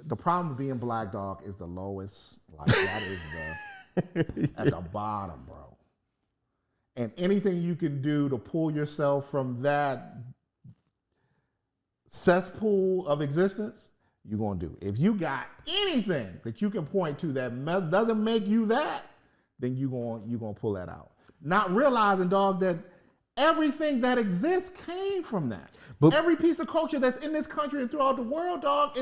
The problem with being black, dog, is the lowest. Like that is at the bottom, bro. And anything you can do to pull yourself from that cesspool of existence, you're going to do. If you got anything that you can point to that doesn't make you that, then you're going to pull that out. Not realizing, dog, that everything that exists came from that. But every piece of culture that's in this country and throughout the world, dog,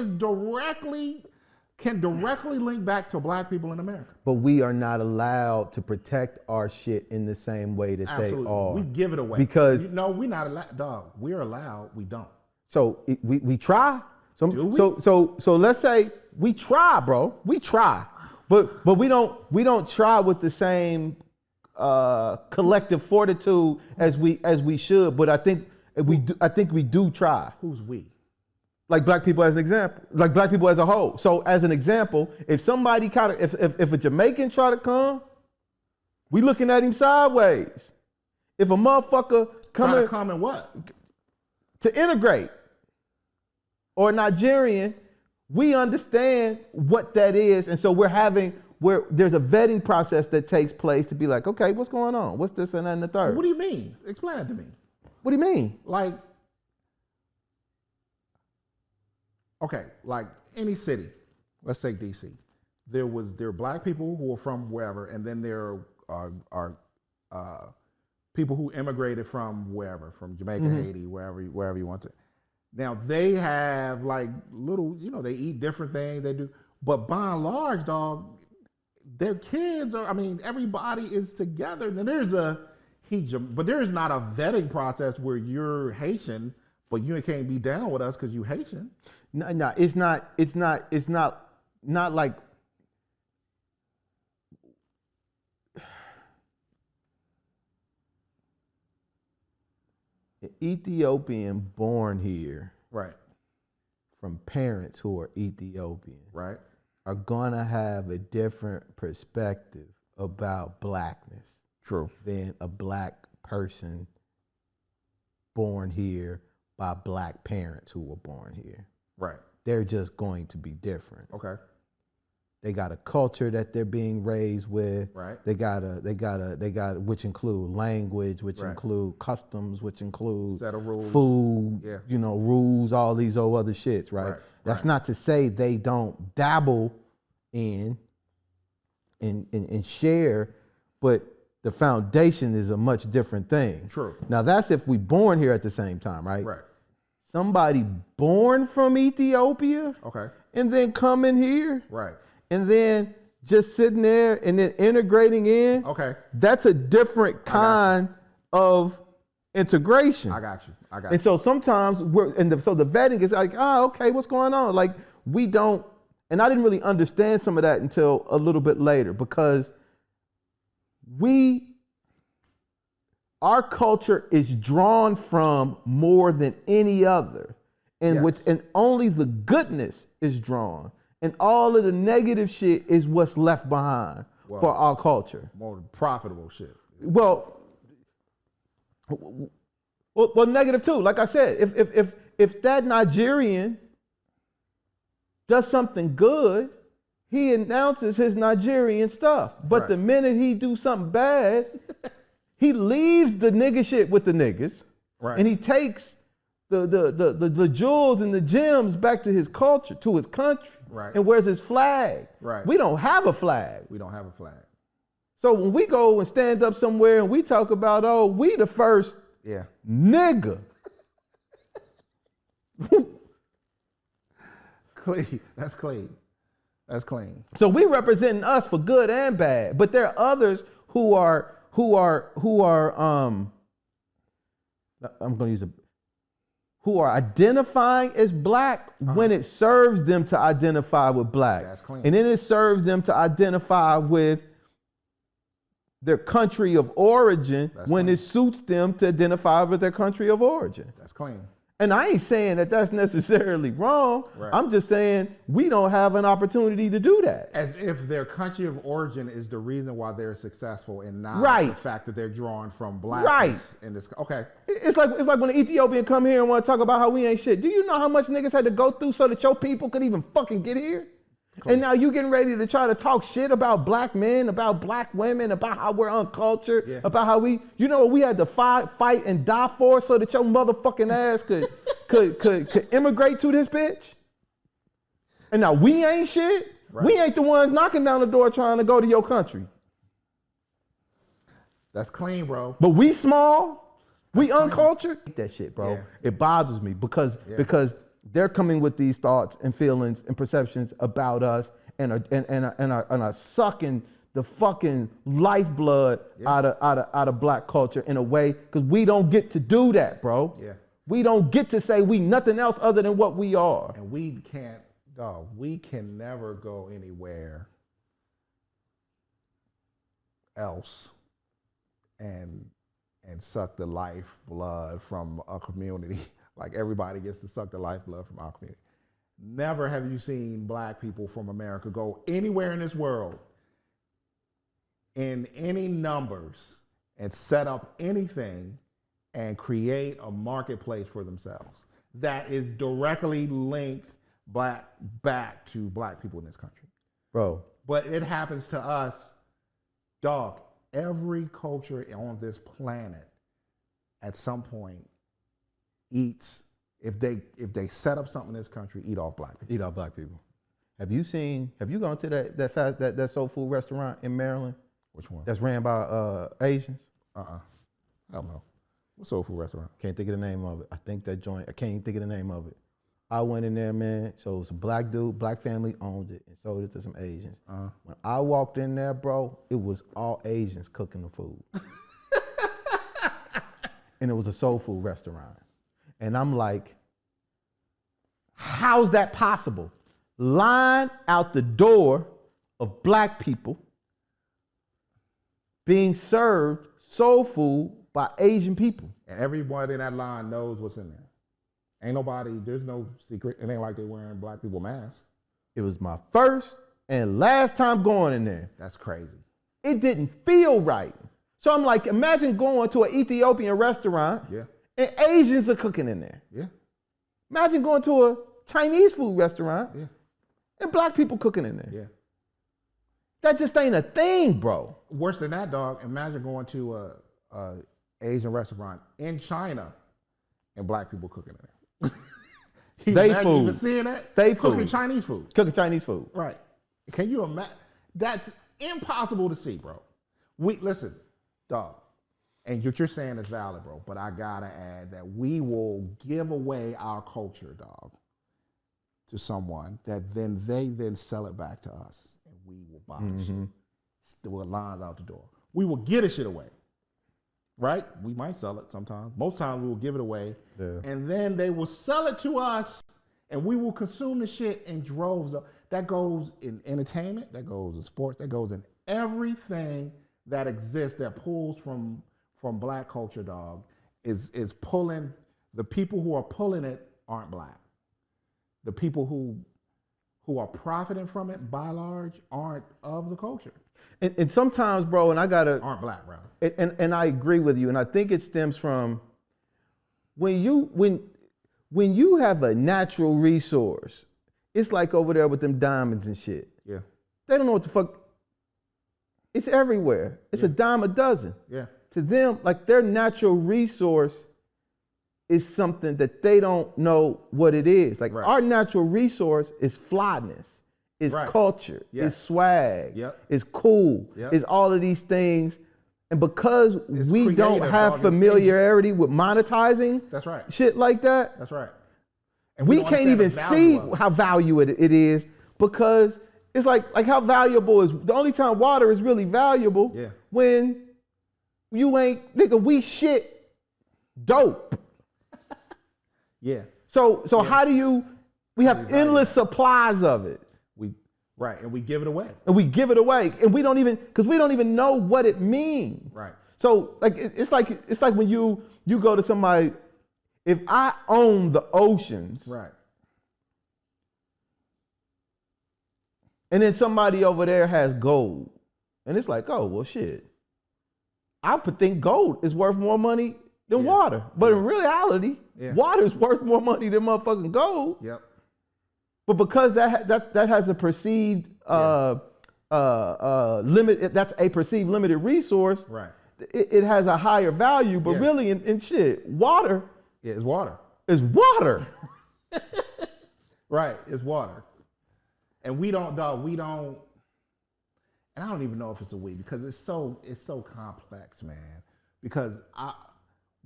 can directly link back to black people in America. But we are not allowed to protect our shit in the same way that they are. We give it away. Because no, we're not allowed, dog. We're allowed, we don't. So we try. Do we? So let's say we try, bro. We try. But we don't try with the same collective fortitude as we should. But I think we do try. Who's we? Like black people as an example, like black people as a whole. So as an example, if somebody if a Jamaican try to come, we looking at him sideways. If a motherfucker come and what? To integrate, or a Nigerian, we understand what that is. And so there's a vetting process that takes place to be like, okay, what's going on? What's this and that and the third? What do you mean? Explain it to me. What do you mean? Like, okay, like any city, let's say DC, there are black people who are from wherever, and then there are people who immigrated from wherever, from Jamaica, Haiti, wherever you want to. Now they have like little, they eat different things, they do, but by and large, dog, their kids are. I mean, everybody is together. And but there's not a vetting process where you're Haitian, but you can't be down with us because you Haitian. No, it's not like an Ethiopian born here, right, from parents who are Ethiopian, right, are gonna have a different perspective about blackness. True. Than a black person born here by black parents who were born here. Right. They're just going to be different. Okay. They got a culture that they're being raised with. Right. They got which include language, which Right. include customs, which include Set of rules. food, Yeah. Rules, all these old other shits, right? Right. That's Right. not to say they don't dabble in share, but the foundation is a much different thing. True. Now that's if we born here at the same time, right? Right. Somebody born from Ethiopia Okay. and then coming here Right. and then just sitting there and then integrating in. Okay. That's a different kind of integration. I got you. And so sometimes so the vetting is like, okay, what's going on? Like we don't, and I didn't really understand some of that until a little bit later because our culture is drawn from more than any other, and Yes. and only the goodness is drawn, and all of the negative shit is what's left behind for our culture. More profitable shit. Well, negative too. Like I said, if that Nigerian does something good, he announces his Nigerian stuff. But Right. the minute he do something bad, he leaves the nigga shit with the niggas, Right. and he takes the jewels and the gems back to his culture, to his country, Right. and wears his flag. Right. We don't have a flag. We don't have a flag. So when we go and stand up somewhere and we talk about, we the first Yeah. nigga. Clean. That's clean. That's clean. So we representing us for good and bad, but there are others who are who are identifying as black when it serves them to identify with black. That's clean. And then it serves them to identify with their country of origin when clean. it suits them to identify with their country of origin. That's clean. And I ain't saying that that's necessarily wrong. Right. I'm just saying we don't have an opportunity to do that. As if their country of origin is the reason why they're successful and not Right. the fact that they're drawn from blackness in this. Okay. It's like when an Ethiopian come here and want to talk about how we ain't shit. Do you know how much niggas had to go through so that your people could even fucking get here? Cool. And now you getting ready to try to talk shit about black men, about black women, about how we're uncultured, about how we had to fight and die for so that your motherfucking ass could immigrate to this bitch? And now we ain't shit. Right. We ain't the ones knocking down the door trying to go to your country. That's clean, bro. But we small, we uncultured. That shit, bro. Yeah. It bothers me because they're coming with these thoughts and feelings and perceptions about us and are sucking the fucking lifeblood out of black culture in a way because we don't get to do that, bro. Yeah. We don't get to say we nothing else other than what we are. And we can never go anywhere else and suck the lifeblood from a community. Like everybody gets to suck the lifeblood from our community. Never have you seen black people from America go anywhere in this world in any numbers and set up anything and create a marketplace for themselves that is directly linked back to black people in this country. Bro. But it happens to us, dog. Every culture on this planet at some point eats, if they set up something in this country, eat off black people. Eat off black people. Have you gone to that soul food restaurant in Maryland? Which one? That's ran by Asians? I don't know. What soul food restaurant? Can't think of the name of it. I think that joint, I can't even think of the name of it. I went in there, man. So it was a black dude, black family owned it and sold it to some Asians. When I walked in there, bro, it was all Asians cooking the food. And it was a soul food restaurant. And I'm like, how's that possible? Line out the door of black people being served soul food by Asian people. And everybody in that line knows what's in there. Ain't nobody, there's no secret. It ain't like they wearing black people masks. It was my first and last time going in there. That's crazy. It didn't feel right. So I'm like, imagine going to an Ethiopian restaurant And Asians are cooking in there. Yeah. Imagine going to a Chinese food restaurant and black people cooking in there. Yeah. That just ain't a thing, bro. Worse than that, dog. Imagine going to a Asian restaurant in China and black people cooking in there. They food. Even seeing that? They cooking food. Chinese food. Cooking Chinese food. Right. Can you imagine? That's impossible to see, bro. Listen, dog. And what you're saying is valid, bro. But I gotta add that we will give away our culture, dog, to someone that they sell it back to us, and we will buy the shit. With lines out the door. We will get the shit away. Right? We might sell it sometimes. Most times we will give it away. Yeah. And then they will sell it to us, and we will consume the shit in droves. That goes in entertainment, that goes in sports, that goes in everything that exists that pulls from black culture, dog, is pulling. The people who are pulling it aren't black. The people who are profiting from it, by large, aren't of the culture. And sometimes, bro, and I gotta aren't black, bro. And I agree with you, and I think it stems from when you have a natural resource. It's like over there with them diamonds and shit. Yeah. They don't know what the fuck. It's everywhere. It's a dime a dozen. Yeah. To them, like their natural resource is something that they don't know what it is. Like our natural resource is flyness, is culture, is swag, is cool, is all of these things. And because we don't have familiarity with monetizing shit like that, that's right. And we can't even see how valuable it is, because it's like how valuable is the only time water is really valuable when you ain't, nigga, we shit dope. Yeah. So how do we have endless supplies of it. And we give it away. And we give it away. And we don't even know what it means. Right. So like it's like when you go to somebody, if I own the oceans, right, and then somebody over there has gold, and it's like, oh well shit, I would think gold is worth more money than water. But in reality, water is worth more money than motherfucking gold. Yep. But because that has a perceived limit, that's a perceived limited resource. Right. It has a higher value, but really in shit, water. Yeah, it's water. It's water. Right, it's water. And we don't, and I don't even know if it's a we, because it's so complex, man. Because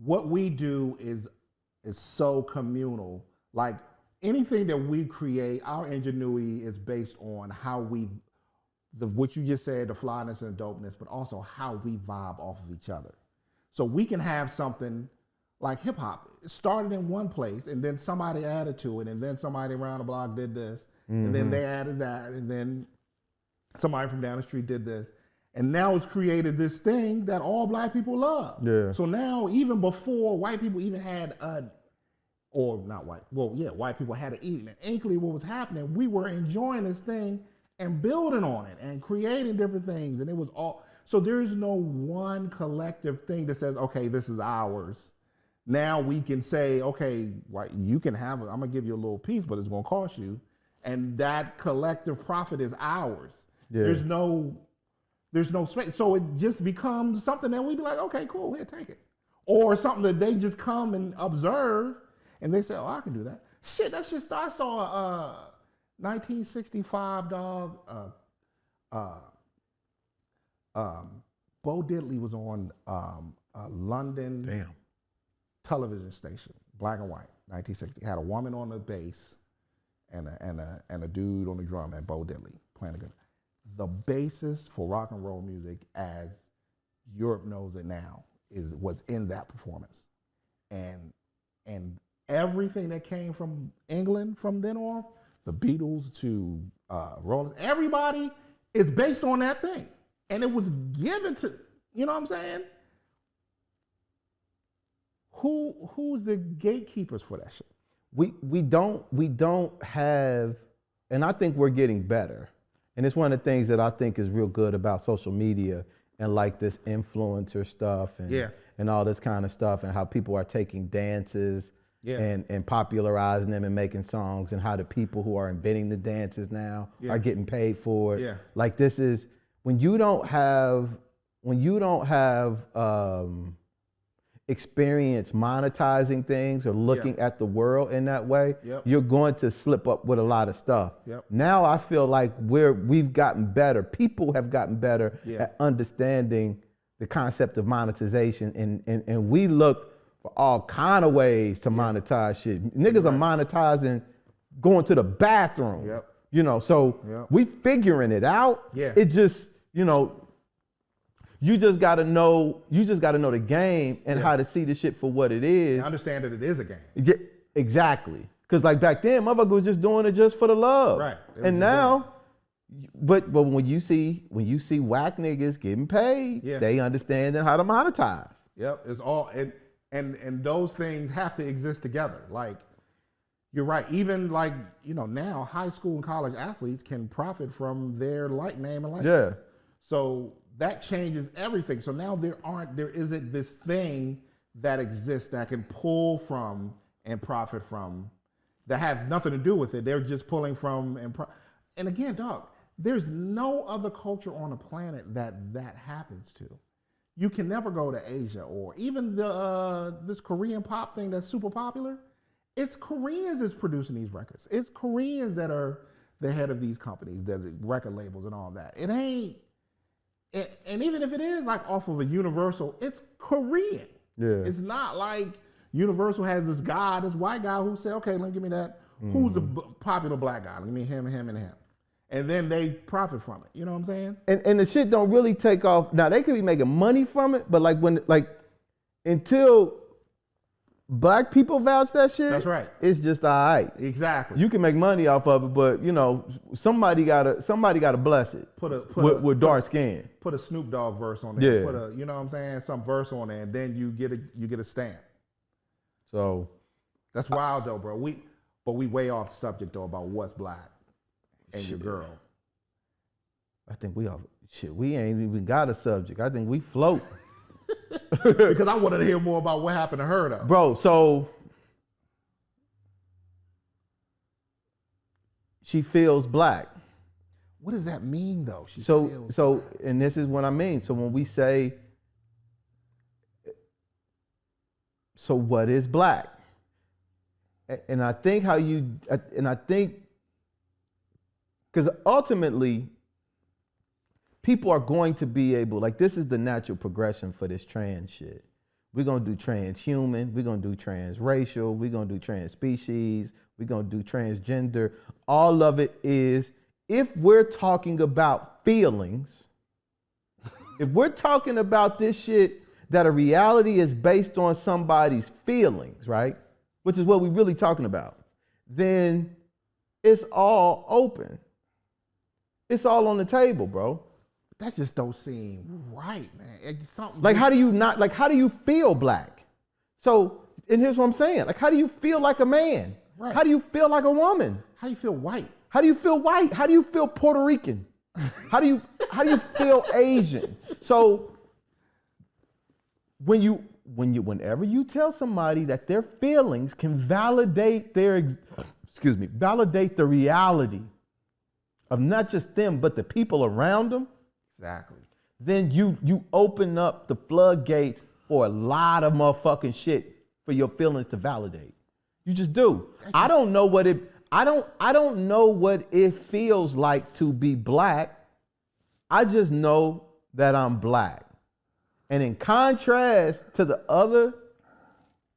what we do is so communal. Like anything that we create, our ingenuity is based on how what you just said, the flyness and dopeness, but also how we vibe off of each other. So we can have something like hip hop. It started in one place, and then somebody added to it, and then somebody around the block did this, and then they added that, and then somebody from down the street did this. And now it's created this thing that all black people love. Yeah. So now, even before white people even had white people had to eat an inkling what was happening, we were enjoying this thing and building on it and creating different things. And it was all, so there's no one collective thing that says, okay, this is ours. Now we can say, okay, you can have it. I'm gonna give you a little piece, but it's gonna cost you. And that collective profit is ours. Yeah. There's no space. So it just becomes something that we be like, okay, cool, here, take it. Or something that they just come and observe and they say, oh, I can do that. Shit, that's just, I saw 1965, dog. Bo Diddley was on a London television station, black and white, 1960. Had a woman on the bass and a dude on the drum, and Bo Diddley playing a good. The basis for rock and roll music, as Europe knows it now, was in that performance, and everything that came from England from then on, the Beatles to Rolling, everybody is based on that thing, and it was given to, you know what I'm saying? Who's the gatekeepers for that shit? We don't have, and I think we're getting better. And it's one of the things that I think is real good about social media and like this influencer stuff and all this kind of stuff, and how people are taking dances Yeah. and popularizing them and making songs, and how the people who are inventing the dances now are getting paid for it. Yeah. Like this is when you don't have experience monetizing things or looking at the world in that way, you're going to slip up with a lot of stuff. Now I feel like we've gotten better. People have gotten better at understanding the concept of monetization, and we look for all kind of ways to monetize shit. Niggas are monetizing going to the bathroom. You know, so we figuring it out. It just, you know, you just gotta know the game and how to see the shit for what it is. And understand that it is a game. Yeah, exactly. Cause like back then, motherfucker was just doing it just for the love. Right. And now, but when you see whack niggas getting paid, they understanding how to monetize. It's all and those things have to exist together. Like, you're right. Even like, you know, now high school and college athletes can profit from their name and likeness. So that changes everything. So now there isn't this thing that exists that can pull from and profit from that has nothing to do with it. They're just pulling from and again, dog, there's no other culture on the planet that happens to. You can never go to Asia or even this Korean pop thing that's super popular. It's Koreans that's producing these records. It's Koreans that are the head of these companies, that record labels and all that. It ain't. And even if it is like off of a Universal, it's Korean. It's not like Universal has this white guy who said, okay, let me give me that. Who's the popular black guy? Give me him and him and him. And then they profit from it. You know what I'm saying? And the shit don't really take off. Now they could be making money from it, but until black people vouch that shit, that's right. It's just all right. Exactly. You can make money off of it, but you know, somebody gotta bless it. With dark skin. Put a Snoop Dogg verse on there. Put a, you know what I'm saying, some verse on there, and then you get a stamp. So that's wild though, bro. We way off the subject though about what's black and your girl. I think we ain't even got a subject. I think we float. Because I wanted to hear more about what happened to her though. Bro, so she feels black. What does that mean though? So and this is what I mean. So when we say, so what is black? And I think because ultimately people are going to be able, like this is the natural progression for this trans shit. We're gonna do transhuman, we're gonna do transracial, we're gonna do trans species, we're gonna do transgender. All of it is, if we're talking about feelings, if we're talking about this shit that a reality is based on somebody's feelings, right? Which is what we're really talking about, then it's all open. It's all on the table, bro. That just don't seem right, man. It's something like, how do you feel black? So, and here's what I'm saying. Like, how do you feel like a man? Right. How do you feel like a woman? How do you feel white? How do you feel white? How do you feel Puerto Rican? How do you feel Asian? So whenever you tell somebody that their feelings can validate validate the reality of not just them, but the people around them. Exactly. Then you open up the floodgates for a lot of motherfucking shit for your feelings to validate. You just do. I don't know what it feels like to be black. I just know that I'm black. And in contrast to the other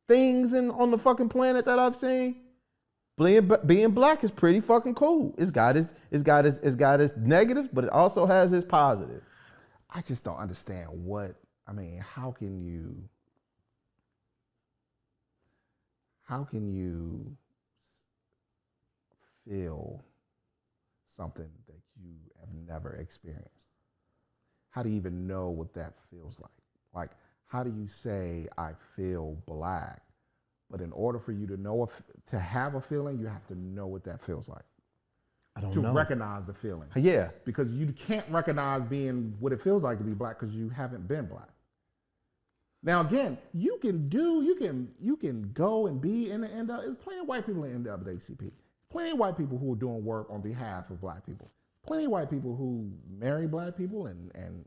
things on the fucking planet that I've seen, being black is pretty fucking cool. It's got its negatives, but it also has its positives. I just don't understand how can you feel something that you have never experienced? How do you even know what that feels like? Like, how do you say I feel black? But in order for you to to have a feeling, you have to know what that feels like. I don't know. To recognize the feeling. Yeah. Because you can't recognize what it feels like to be black because you haven't been black. Now again, you can go and be in the NAACP. There's plenty of white people in the NAACP. Plenty of white people who are doing work on behalf of black people. Plenty of white people who marry black people and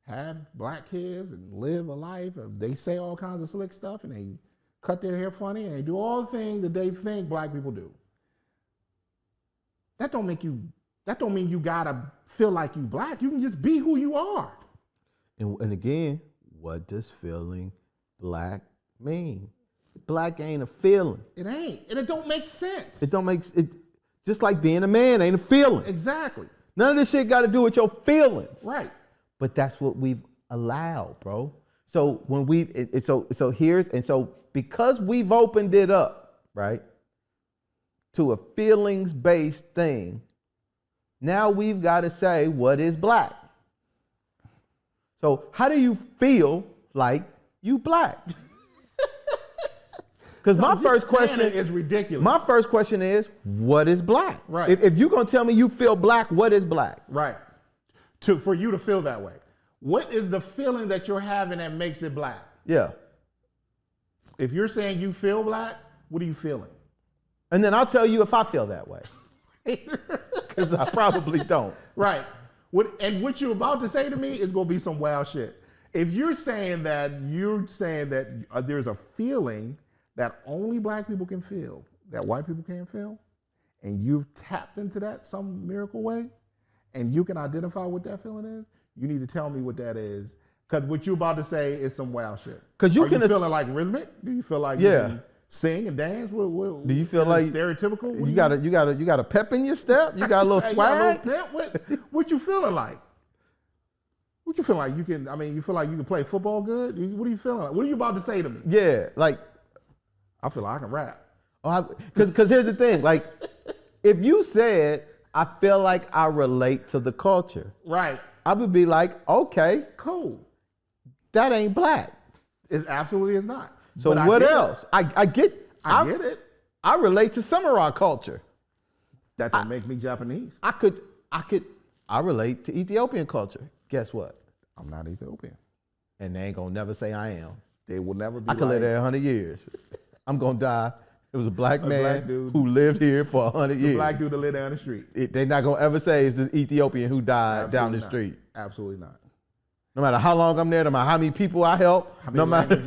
have black kids and live a life. They say all kinds of slick stuff and they cut their hair funny and they do all the things that they think black people do. That don't mean you gotta feel like you black. You can just be who you are. And again, what does feeling black mean? Black ain't a feeling. It ain't, and it don't make sense. It don't make it. Just like being a man ain't a feeling. Exactly. None of this shit got to do with your feelings. Right. But that's what we've allowed, bro. So when because we've opened it up, right, to a feelings-based thing, now we've got to say what is black. So how do you feel like you black? Because my first question is ridiculous. My first question is, what is black? Right. If you're gonna tell me you feel black, what is black? Right. For you to feel that way. What is the feeling that you're having that makes it black? Yeah. If you're saying you feel black, what are you feeling? And then I'll tell you if I feel that way. Because I probably don't. Right. What you're about to say to me is going to be some wild shit. If you're saying that there's a feeling that only black people can feel, that white people can't feel, and you've tapped into that some miracle way, and you can identify what that feeling is, you need to tell me what that is. Because what you're about to say is some wild shit. Are you feeling like rhythmic? Do you feel like you can sing and dance? Do you feel like stereotypical? You got a pep in your step? You got a little swag? You got a little pep? What you feeling like? What you feel like? You feel like you can play football good? What are you feeling like? What are you about to say to me? Yeah, like I feel like I can rap. Because here's the thing, like if you said I feel like I relate to the culture, right? I would be like, okay, cool. That ain't black. It absolutely is not. So what else? I get it. I relate to samurai culture. That don't make me Japanese. I relate to Ethiopian culture. Guess what? I'm not Ethiopian. And they ain't gonna never say I am. They will never be. I could live there 100 years. I'm gonna die. It was a black man who lived here for 100 years. A black dude that lived down the street. They're not gonna ever say it's the Ethiopian who died down the street. Absolutely not. No matter how long I'm there, no matter how many people I help, no matter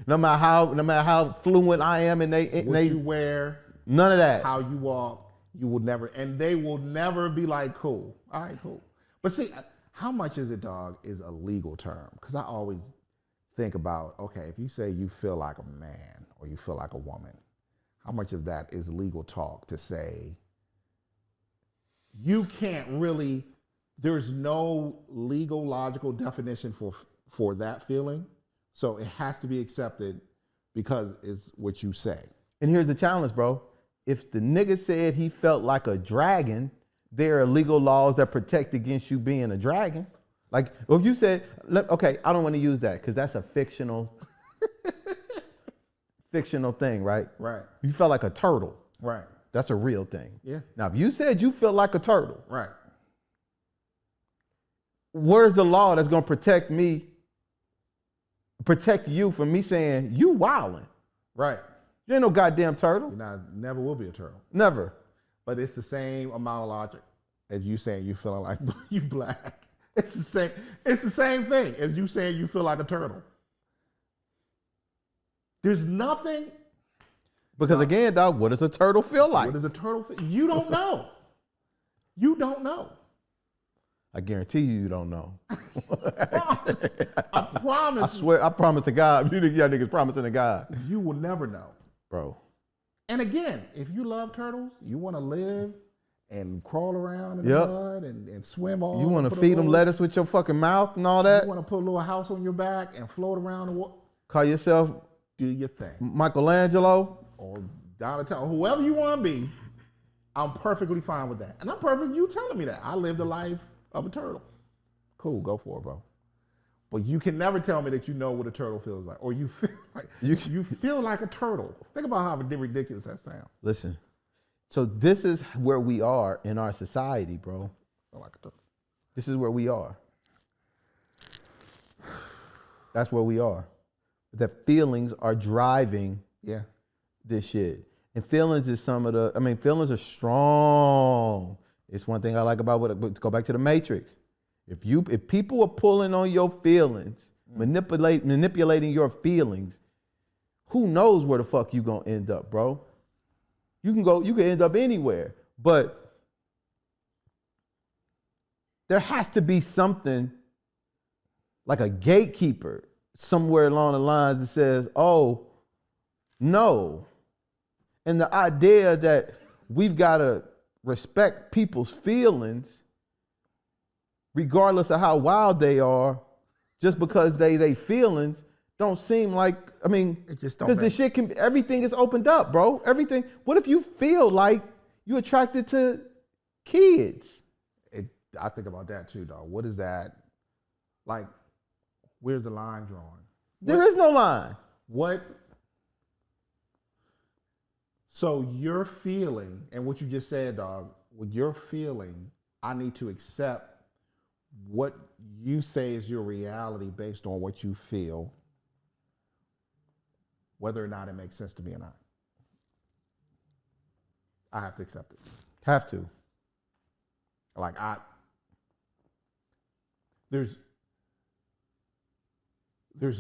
how fluent I am, what you wear, none of that. How you walk, you will never, and they will never be like, cool. All right, cool. But see, how much is it, dog, is a legal term? Because I always think about, okay, if you say you feel like a man or you feel like a woman, how much of that is legal talk to say you can't really, there's no legal, logical definition for that feeling. So it has to be accepted because it's what you say. And here's the challenge, bro. If the nigga said he felt like a dragon, there are legal laws that protect against you being a dragon. Like, if you said, okay, I don't want to use that because that's a fictional thing, right? Right. You felt like a turtle. Right. That's a real thing. Yeah. Now, if you said you feel like a turtle, right, where's the law that's going to protect you from me saying you wildin'? Right. You ain't no goddamn turtle. Never will be a turtle. Never. But it's the same amount of logic as you saying you feeling like you black. It's the same thing as you saying you feel like a turtle. There's nothing. Because again, dog, what does a turtle feel like? What does a turtle feel? You don't know. You don't know. I guarantee you don't know. I promise. I swear, I promise to God. You niggas promising to God. You will never know. Bro. And again, if you love turtles, you want to live and crawl around in the mud and swim all. You want to feed them lettuce with your fucking mouth and all that? You want to put a little house on your back and float around the water. Call yourself do your thing. Michelangelo? Or Donatello, whoever you want to be, I'm perfectly fine with that. And I'm perfect, you telling me that. I lived the life of a turtle. Cool, go for it, bro. But you can never tell me that you know what a turtle feels like. Or you feel like you feel like a turtle. Think about how ridiculous that sounds. Listen. So this is where we are in our society, bro. Like a turtle. This is where we are. That's where we are. that feelings are driving Yeah. this shit. And feelings is feelings are strong. It's one thing I like about but to go back to the Matrix. If people are pulling on your feelings, manipulating your feelings, who knows where the fuck you gonna end up, bro? You can end up anywhere. But there has to be something like a gatekeeper somewhere along the lines that says, oh, no. And the idea that we've got to respect people's feelings, regardless of how wild they are, just because they feelings, don't seem like, It just don't because the shit everything is opened up, bro. Everything. What if you feel like you're attracted to kids? I think about that too, dog. What is that? Like, where's the line drawn? There is no line. What? So you're feeling, and what you just said, dog, with your feeling, I need to accept what you say is your reality based on what you feel, whether or not it makes sense to me or not. I have to accept it. Have to. Like there's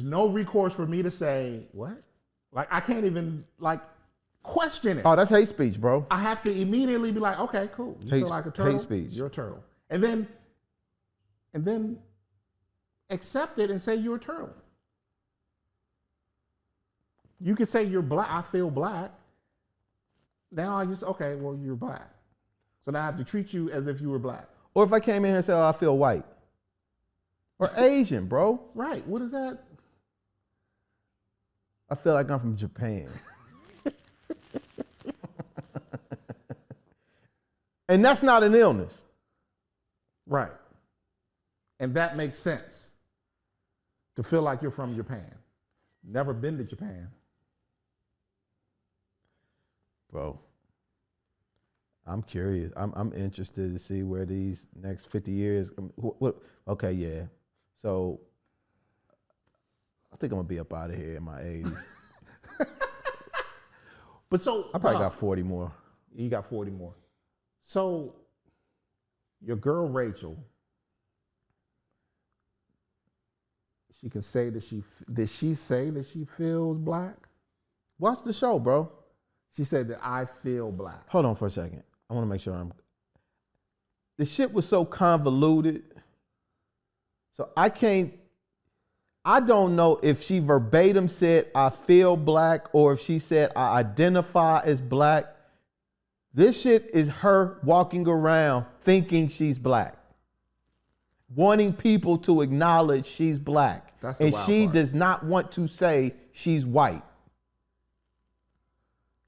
no recourse for me to say, what? Like, I can't even, like, question it. Oh, that's hate speech, bro. I have to immediately be like, okay, cool. You feel like a turtle? Hate speech. You're a turtle. And then accept it and say you're a turtle. You could say you're black. I feel black. Now okay, well, you're black. So now I have to treat you as if you were black. Or if I came in here and said, oh, I feel white. Or Asian, bro. Right. What is that? I feel like I'm from Japan. And that's not an illness. Right. And that makes sense. To feel like you're from Japan. Never been to Japan. Bro, I'm curious. I'm interested to see where these next 50 years. Okay, yeah. So I think I'm gonna be up out of here in my 80s. But so I probably got 40 more. You got 40 more. So your girl Rachel, she can say that did she say that she feels black? Watch the show, bro. She said that I feel black. Hold on for a second. I want to make sure the shit was so convoluted. So I don't know if she verbatim said I feel black or if she said I identify as black. This shit is her walking around thinking she's black, wanting people to acknowledge she's black. That's the and wild she part. does not want to say she's white.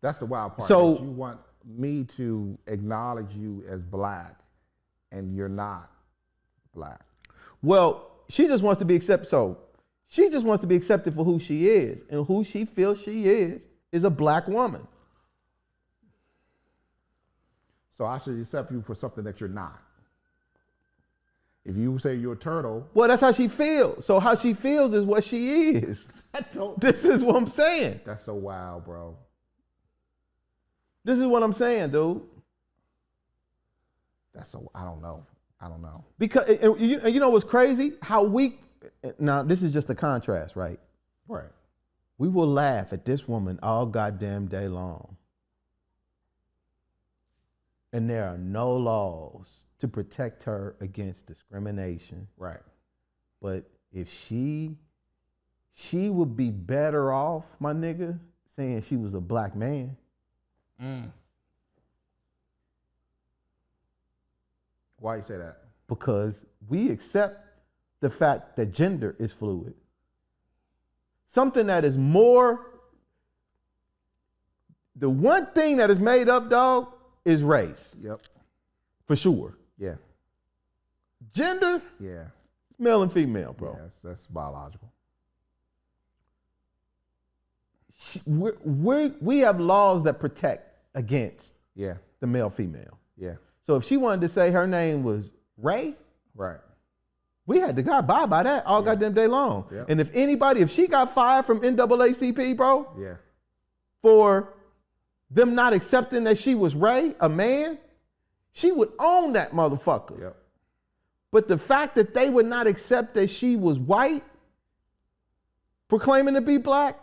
That's the wild part. So that you want me to acknowledge you as black and you're not black. Well, she just wants to be accepted. So she just wants to be accepted for who she is. And who she feels she is a black woman. So I should accept you for something that you're not. If you say you're a turtle. Well, that's how she feels. So how she feels is what she is. This is what I'm saying. That's so wild, bro. This is what I'm saying, dude. I don't know. Because and you know what's crazy? How weak. Now this is just a contrast, right? Right. We will laugh at this woman all goddamn day long, and there are no laws to protect her against discrimination. Right. But if she would be better off, my nigga, saying she was a black man. Why you say that? Because we accept the fact that gender is fluid. Something that is more, the one thing that is made up, dog, is race. Yep. For sure. Yeah. Gender, Yeah. male and female, bro. Yes, that's biological. We have laws that protect against Yeah. the male female. Yeah. So if she wanted to say her name was Ray, Right. We had to abide by that all goddamn day long. Yep. And if she got fired from NAACP, bro, Yeah. for them not accepting that she was Ray, a man, she would own that motherfucker. Yep. But the fact that they would not accept that she was white, proclaiming to be black,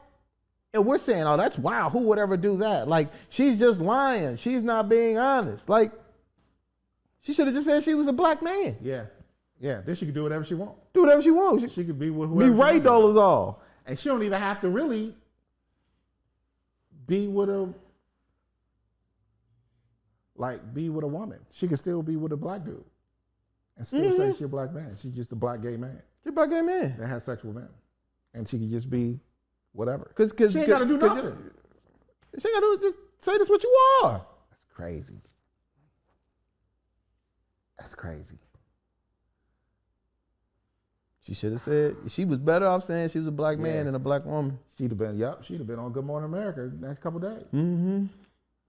and we're saying, oh, that's wild. Who would ever do that? Like, she's just lying. She's not being honest. Like, she should have just said she was a black man. Yeah. Yeah. Then she could do whatever she wants. Do whatever she wants. She could be with Be whoever. Ray Dolezal. And she don't even have to really be with a woman. She could still be with a black dude and still say she's a black man. She's just a black gay man She's a black gay man. that has sex with men. And she could just be whatever. Cause She ain't got to do nothing. She ain't got to just say this what you are. That's crazy. That's crazy. She should have said, she was better off saying she was a black man Yeah. than a black woman. She'd have been on Good Morning America the next couple of days. Mm-hmm.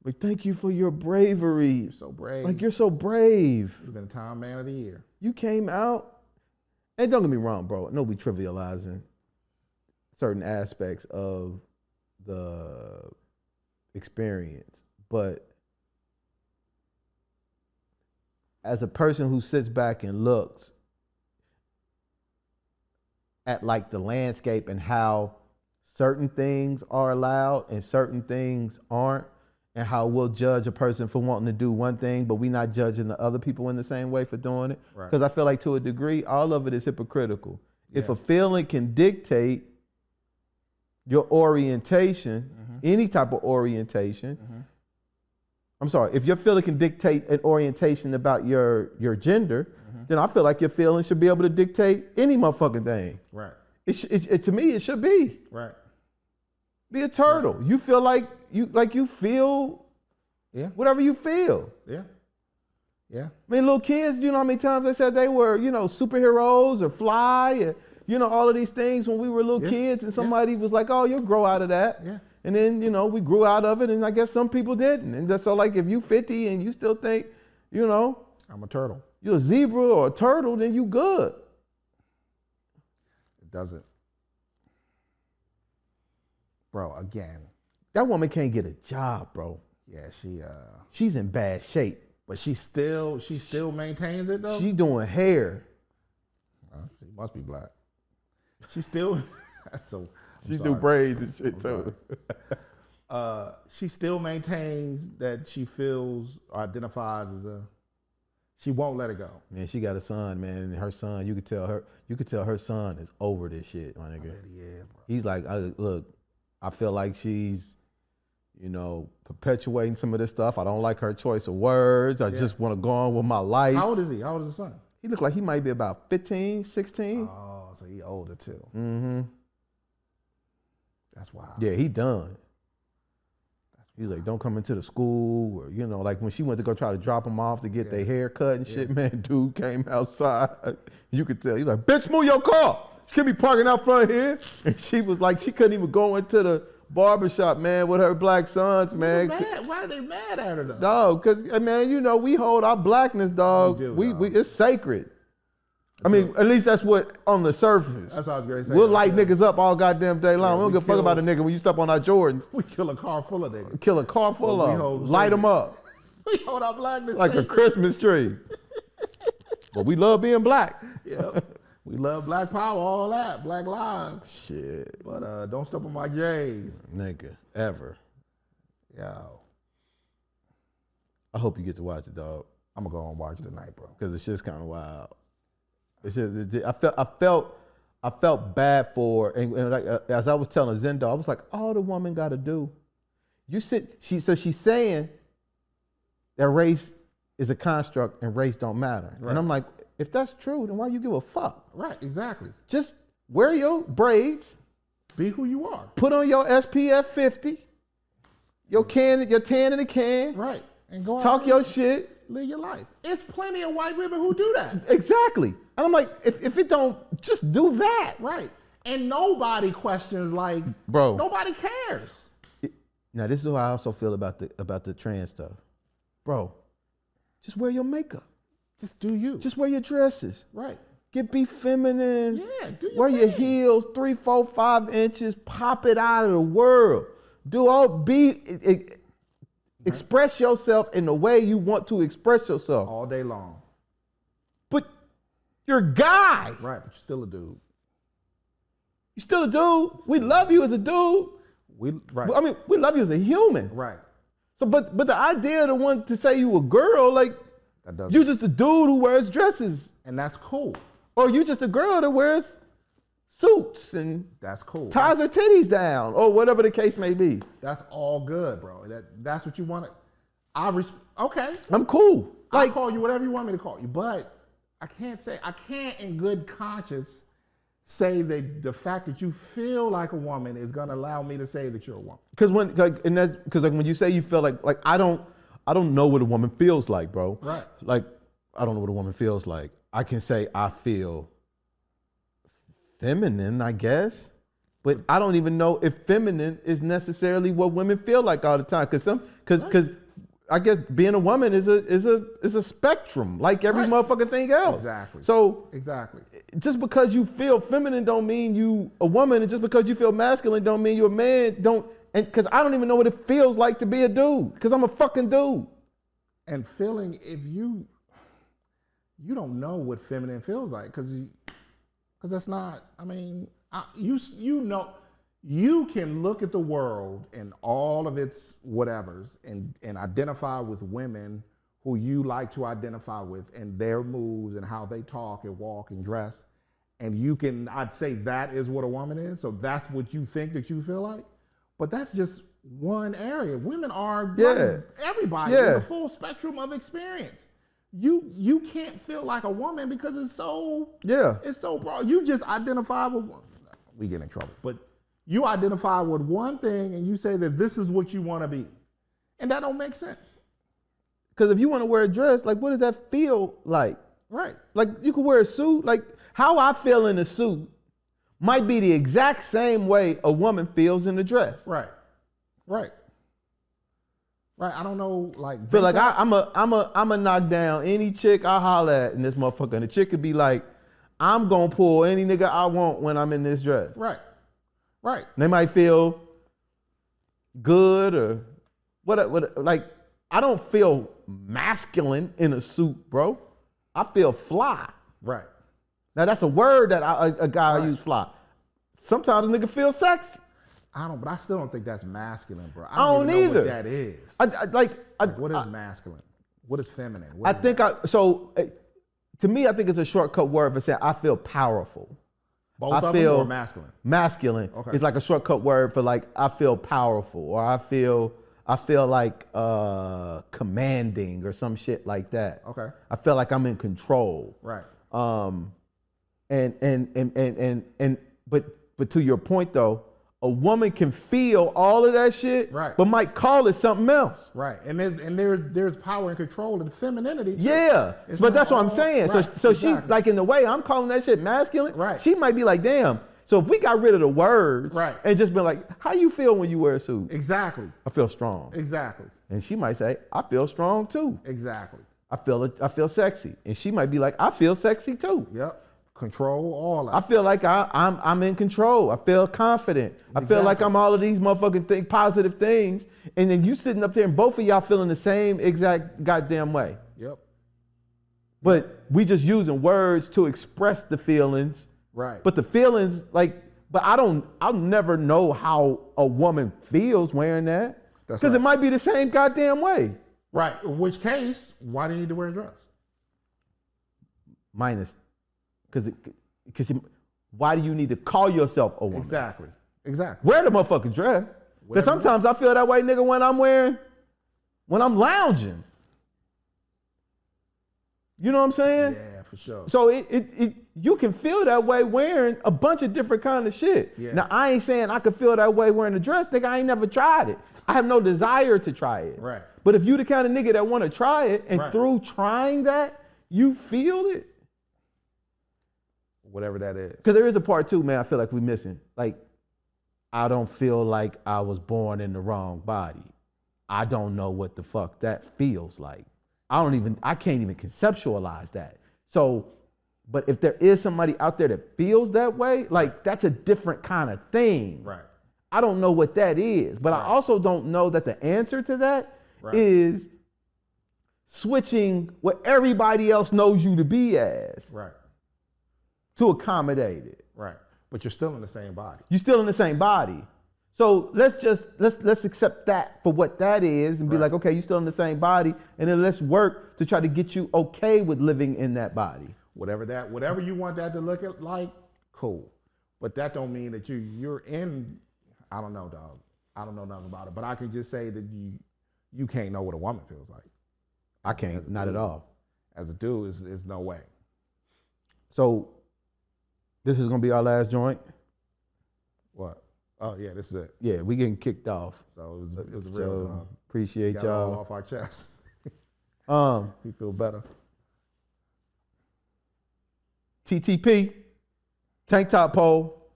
Like, thank you for your bravery. You're so brave. Like, you're so brave. You've been Time Man of the Year. You came out, and don't get me wrong, bro. No, we trivializing certain aspects of the experience. But as a person who sits back and looks at like the landscape and how certain things are allowed and certain things aren't, and how we'll judge a person for wanting to do one thing, but we're not judging the other people in the same way for doing it. Right. Because I feel like to a degree, all of it is hypocritical. If Yeah. a feeling can dictate your orientation, any type of orientation, I'm sorry, if your feeling can dictate an orientation about your gender, then I feel like your feeling should be able to dictate any motherfucking thing. Right. To me, it should be. Right. Be a turtle. You feel like you feel Yeah. whatever you feel. Yeah. Yeah. I mean, little kids, you know how many times they said they were, superheroes or fly, or, all of these things when we were little Yeah. kids, and somebody was like, oh, you'll grow out of that. Yeah. And then, we grew out of it, and I guess some people didn't. And that's so, like, if you 50 and you still think, I'm a turtle. you're a zebra or a turtle, then you good. It doesn't. Bro, again. That woman can't get a job, bro. Yeah, She's in bad shape. but she still maintains it though. She doing hair. She must be black. She still so She do braids and shit too. She still maintains that she feels or identifies as she won't let it go. Man, she got a son, man, and her son, you could tell her son is over this shit, my nigga. Yeah, bro. He's like, look, I feel like she's, perpetuating some of this stuff. I don't like her choice of words. I just want to go on with my life. How old is he? How old is the son? He looked like he might be about 15, 16. Oh, so he older too. Mm-hmm. That's wild. Yeah, he done. He's like, don't come into the school, or like when she went to go try to drop him off to get their hair cut and shit, man, dude came outside. You could tell. He's like, bitch, move your car. She can't be parking out front here. And she was like, she couldn't even go into the barbershop, man, with her black sons, man. Why are they mad at her though? Dog, because, man, we hold our blackness, dog. We do, dog. It's sacred. I mean, at least that's what on the surface. That's what I was going to say. We'll light niggas up all goddamn day long. We don't give a fuck about a nigga when you step on our Jordans. We kill a car full of niggas. Kill a car full we of hold them. Light them up We hold our blackness like a sacred. Christmas tree. But we love being black. Yeah. We love black power, all that, black lives. Shit, But don't step on my J's. nigga, ever. Yo, I hope you get to watch it, dog, I'm going to go and watch it tonight, bro. because it's just kind of wild. It's just, I felt bad for her. And like, as I was telling Zendo, I was like, all the woman got to do, so she's saying that race is a construct and race don't matter. Right. And I'm like, if that's true, then why you give a fuck? Right, exactly. Just wear your braids, Be who you are. put on your SPF 50, your tan in the can, Right. And go out talk there your and shit. live your life. It's plenty of white women who do that. Exactly. And I'm like, if it don't, just do that. Right. And nobody questions, like, Bro. nobody cares. Now, this is how I also feel about the trans stuff. Bro, just wear your makeup. Just do you. Just wear your dresses. right. Be feminine. Yeah, do your Wear your thing. heels 3, 4, 5 inches. Pop it out of the world. Express yourself in the way you want to express yourself. All day long. But you're a guy. Right, but you're still a dude. You're still a dude. We love you as a dude. Right. I mean, we love you as a human. Right. So, but the idea of the one to say you a girl, like, That doesn't. you just a dude who wears dresses. And that's cool. Or you just a girl that wears suits and That's cool. ties her titties down, or whatever the case may be. That's all good, bro. That's what you want. Okay. I'm cool. I'll Like, call you whatever you want me to call you, but I can't in good conscience say that the fact that you feel like a woman is gonna allow me to say that you're a woman. because when you say you feel like I don't know what a woman feels like, bro. Right. Like, I don't know what a woman feels like. I can say I feel feminine, I guess, but I don't even know if feminine is necessarily what women feel like all the time. Because I guess being a woman is a spectrum, like every Right. motherfucking thing else. Exactly. So Exactly. just because you feel feminine don't mean you a woman, and just because you feel masculine don't mean you're a man. And because I don't even know what it feels like to be a dude, because I'm a fucking dude. And feeling, if you don't know what feminine feels like, because that's not. I mean, you know, you can look at the world and all of its whatevers and identify with women who you like to identify with and their moves and how they talk and walk and dress, and I'd say that is what a woman is. So that's what you think that you feel like, but that's just one area. Women are like everybody in the full spectrum of experience. You can't feel like a woman because it's so broad. You just identify with, we get in trouble, but you identify with one thing and you say that this is what you want to be, and that don't make sense. Because if you want to wear a dress, like, what does that feel like? Right. Like, you could wear a suit. Like, how I feel in a suit might be the exact same way a woman feels in a dress. Right. I don't know, like, Feel like I'm a knock down any chick I holler at in this motherfucker, and the chick could be like, I'm gonna pull any nigga I want when I'm in this dress. Right. And they might feel good or what. Like, I don't feel masculine in a suit, bro. I feel fly. Right. Now that's a word that a guy use, fly. Sometimes a nigga feel sexy. But I still don't think that's masculine, bro. I don't even know either. what that is. What is masculine? What is feminine? To me, I think it's a shortcut word for saying I feel powerful. Both of them or masculine? Masculine. Okay. It's like a shortcut word for like I feel powerful, or I feel like commanding or some shit like that. Okay. I feel like I'm in control. Right. But to your point though, a woman can feel all of that shit, right, but might call it something else. Right. And there's power and control and femininity too. Yeah. But that's what I'm saying. Right. So exactly. she, like, in the way I'm calling that shit masculine, right, she might be like, damn. So if we got rid of the words, right, and just been like, how you feel when you wear a suit? Exactly. I feel strong. Exactly. And she might say, I feel strong too. Exactly. I feel sexy. And she might be like, I feel sexy too. Yep. Control, all that. I feel like I'm in control. I feel confident. Exactly. I feel like I'm all of these motherfucking positive things. And then you sitting up there and both of y'all feeling the same exact goddamn way. Yep. But we just using words to express the feelings. Right. But the feelings, I'll never know how a woman feels wearing that. Because right, it might be the same goddamn way. Right. In which case, why do you need to wear a dress? Minus. Because why do you need to call yourself a woman? Exactly. Wear the motherfucking dress. Because sometimes I feel that way, nigga, when I'm lounging. You know what I'm saying? Yeah, for sure. So you can feel that way wearing a bunch of different kind of shit. Yeah. Now, I ain't saying I could feel that way wearing a dress, nigga. I ain't never tried it. I have no desire to try it. Right. But if you the kind of nigga that want to try it, and right, through trying that, you feel it. Whatever that is. Because there is a part too, man, I feel like we're missing. Like, I don't feel like I was born in the wrong body. I don't know what the fuck that feels like. I can't even conceptualize that. So But if there is somebody out there that feels that way, like that's a different kind of thing. Right. I don't know what that is, but I also don't know that the answer to that is switching what everybody else knows you to be as. Right. To accommodate it. Right. But you're still in the same body. You're still in the same body. So let's accept that for what that is and be like, okay, you're still in the same body, and then let's work to try to get you okay with living in that body. Whatever you want that to look at like, cool. But that don't mean that you're in, I don't know, dog. I don't know nothing about it. But I can just say that you can't know what a woman feels like. I can't, not at all. As a dude, is no way. So this is gonna be our last joint. What? Oh yeah, this is it. Yeah, we getting kicked off. So it was real. Appreciate got y'all. all off our chest. We feel better. TTP, tank top pole.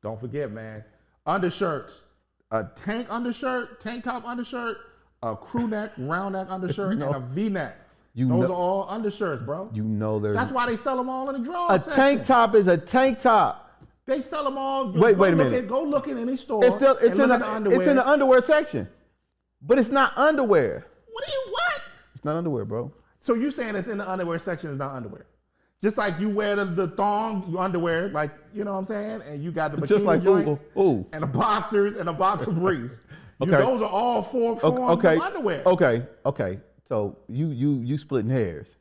Don't forget, man. Undershirts, a tank top undershirt, a crew neck, round neck undershirt, and a V-neck. Those are all undershirts, bro. That's why they sell them all in the drawers section. A tank top is a tank top. They sell them all. Wait a minute. Go look in any store. It's in the underwear section, but it's not underwear. What? It's not underwear, bro. So you saying it's in the underwear section is not underwear? Just like you wear the thong underwear, like, you know what I'm saying? And you got the bikini just like joints and the boxers and the boxer briefs. Those are all forms of underwear. Okay. So you splitting hairs.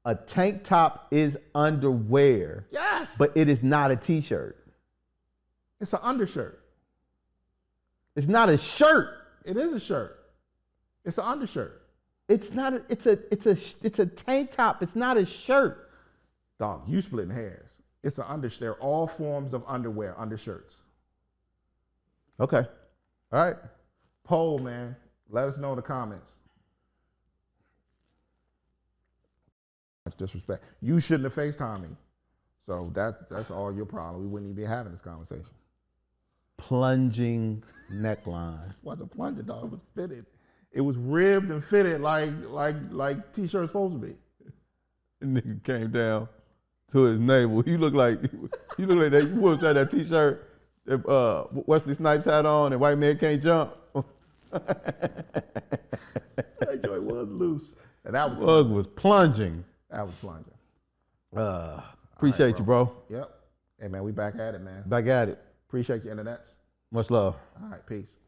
A tank top is underwear. Yes. But it is not a t-shirt. It's an undershirt. It's not a shirt. It is a shirt. It's an undershirt. It's not. It's a tank top. It's not a shirt. Dog, you splitting hairs. It's an undershirt. They're all forms of underwear, undershirts. Okay. All right. Poll, man. Let us know in the comments. That's disrespect. You shouldn't have FaceTimed me. So that's all your problem. We wouldn't even be having this conversation. Plunging neckline. It wasn't plunging, dog. It was fitted. It was ribbed and fitted like t-shirt's supposed to be. The nigga came down to his navel. You look like that. You wore that t-shirt. Wesley Snipes had on and White Man Can't Jump. That joint was loose. And that was plunging. That was plunging. Appreciate right, you, bro. Yep. Hey, man, we back at it, man. Back at it. Appreciate your internets. Much love. All right, peace.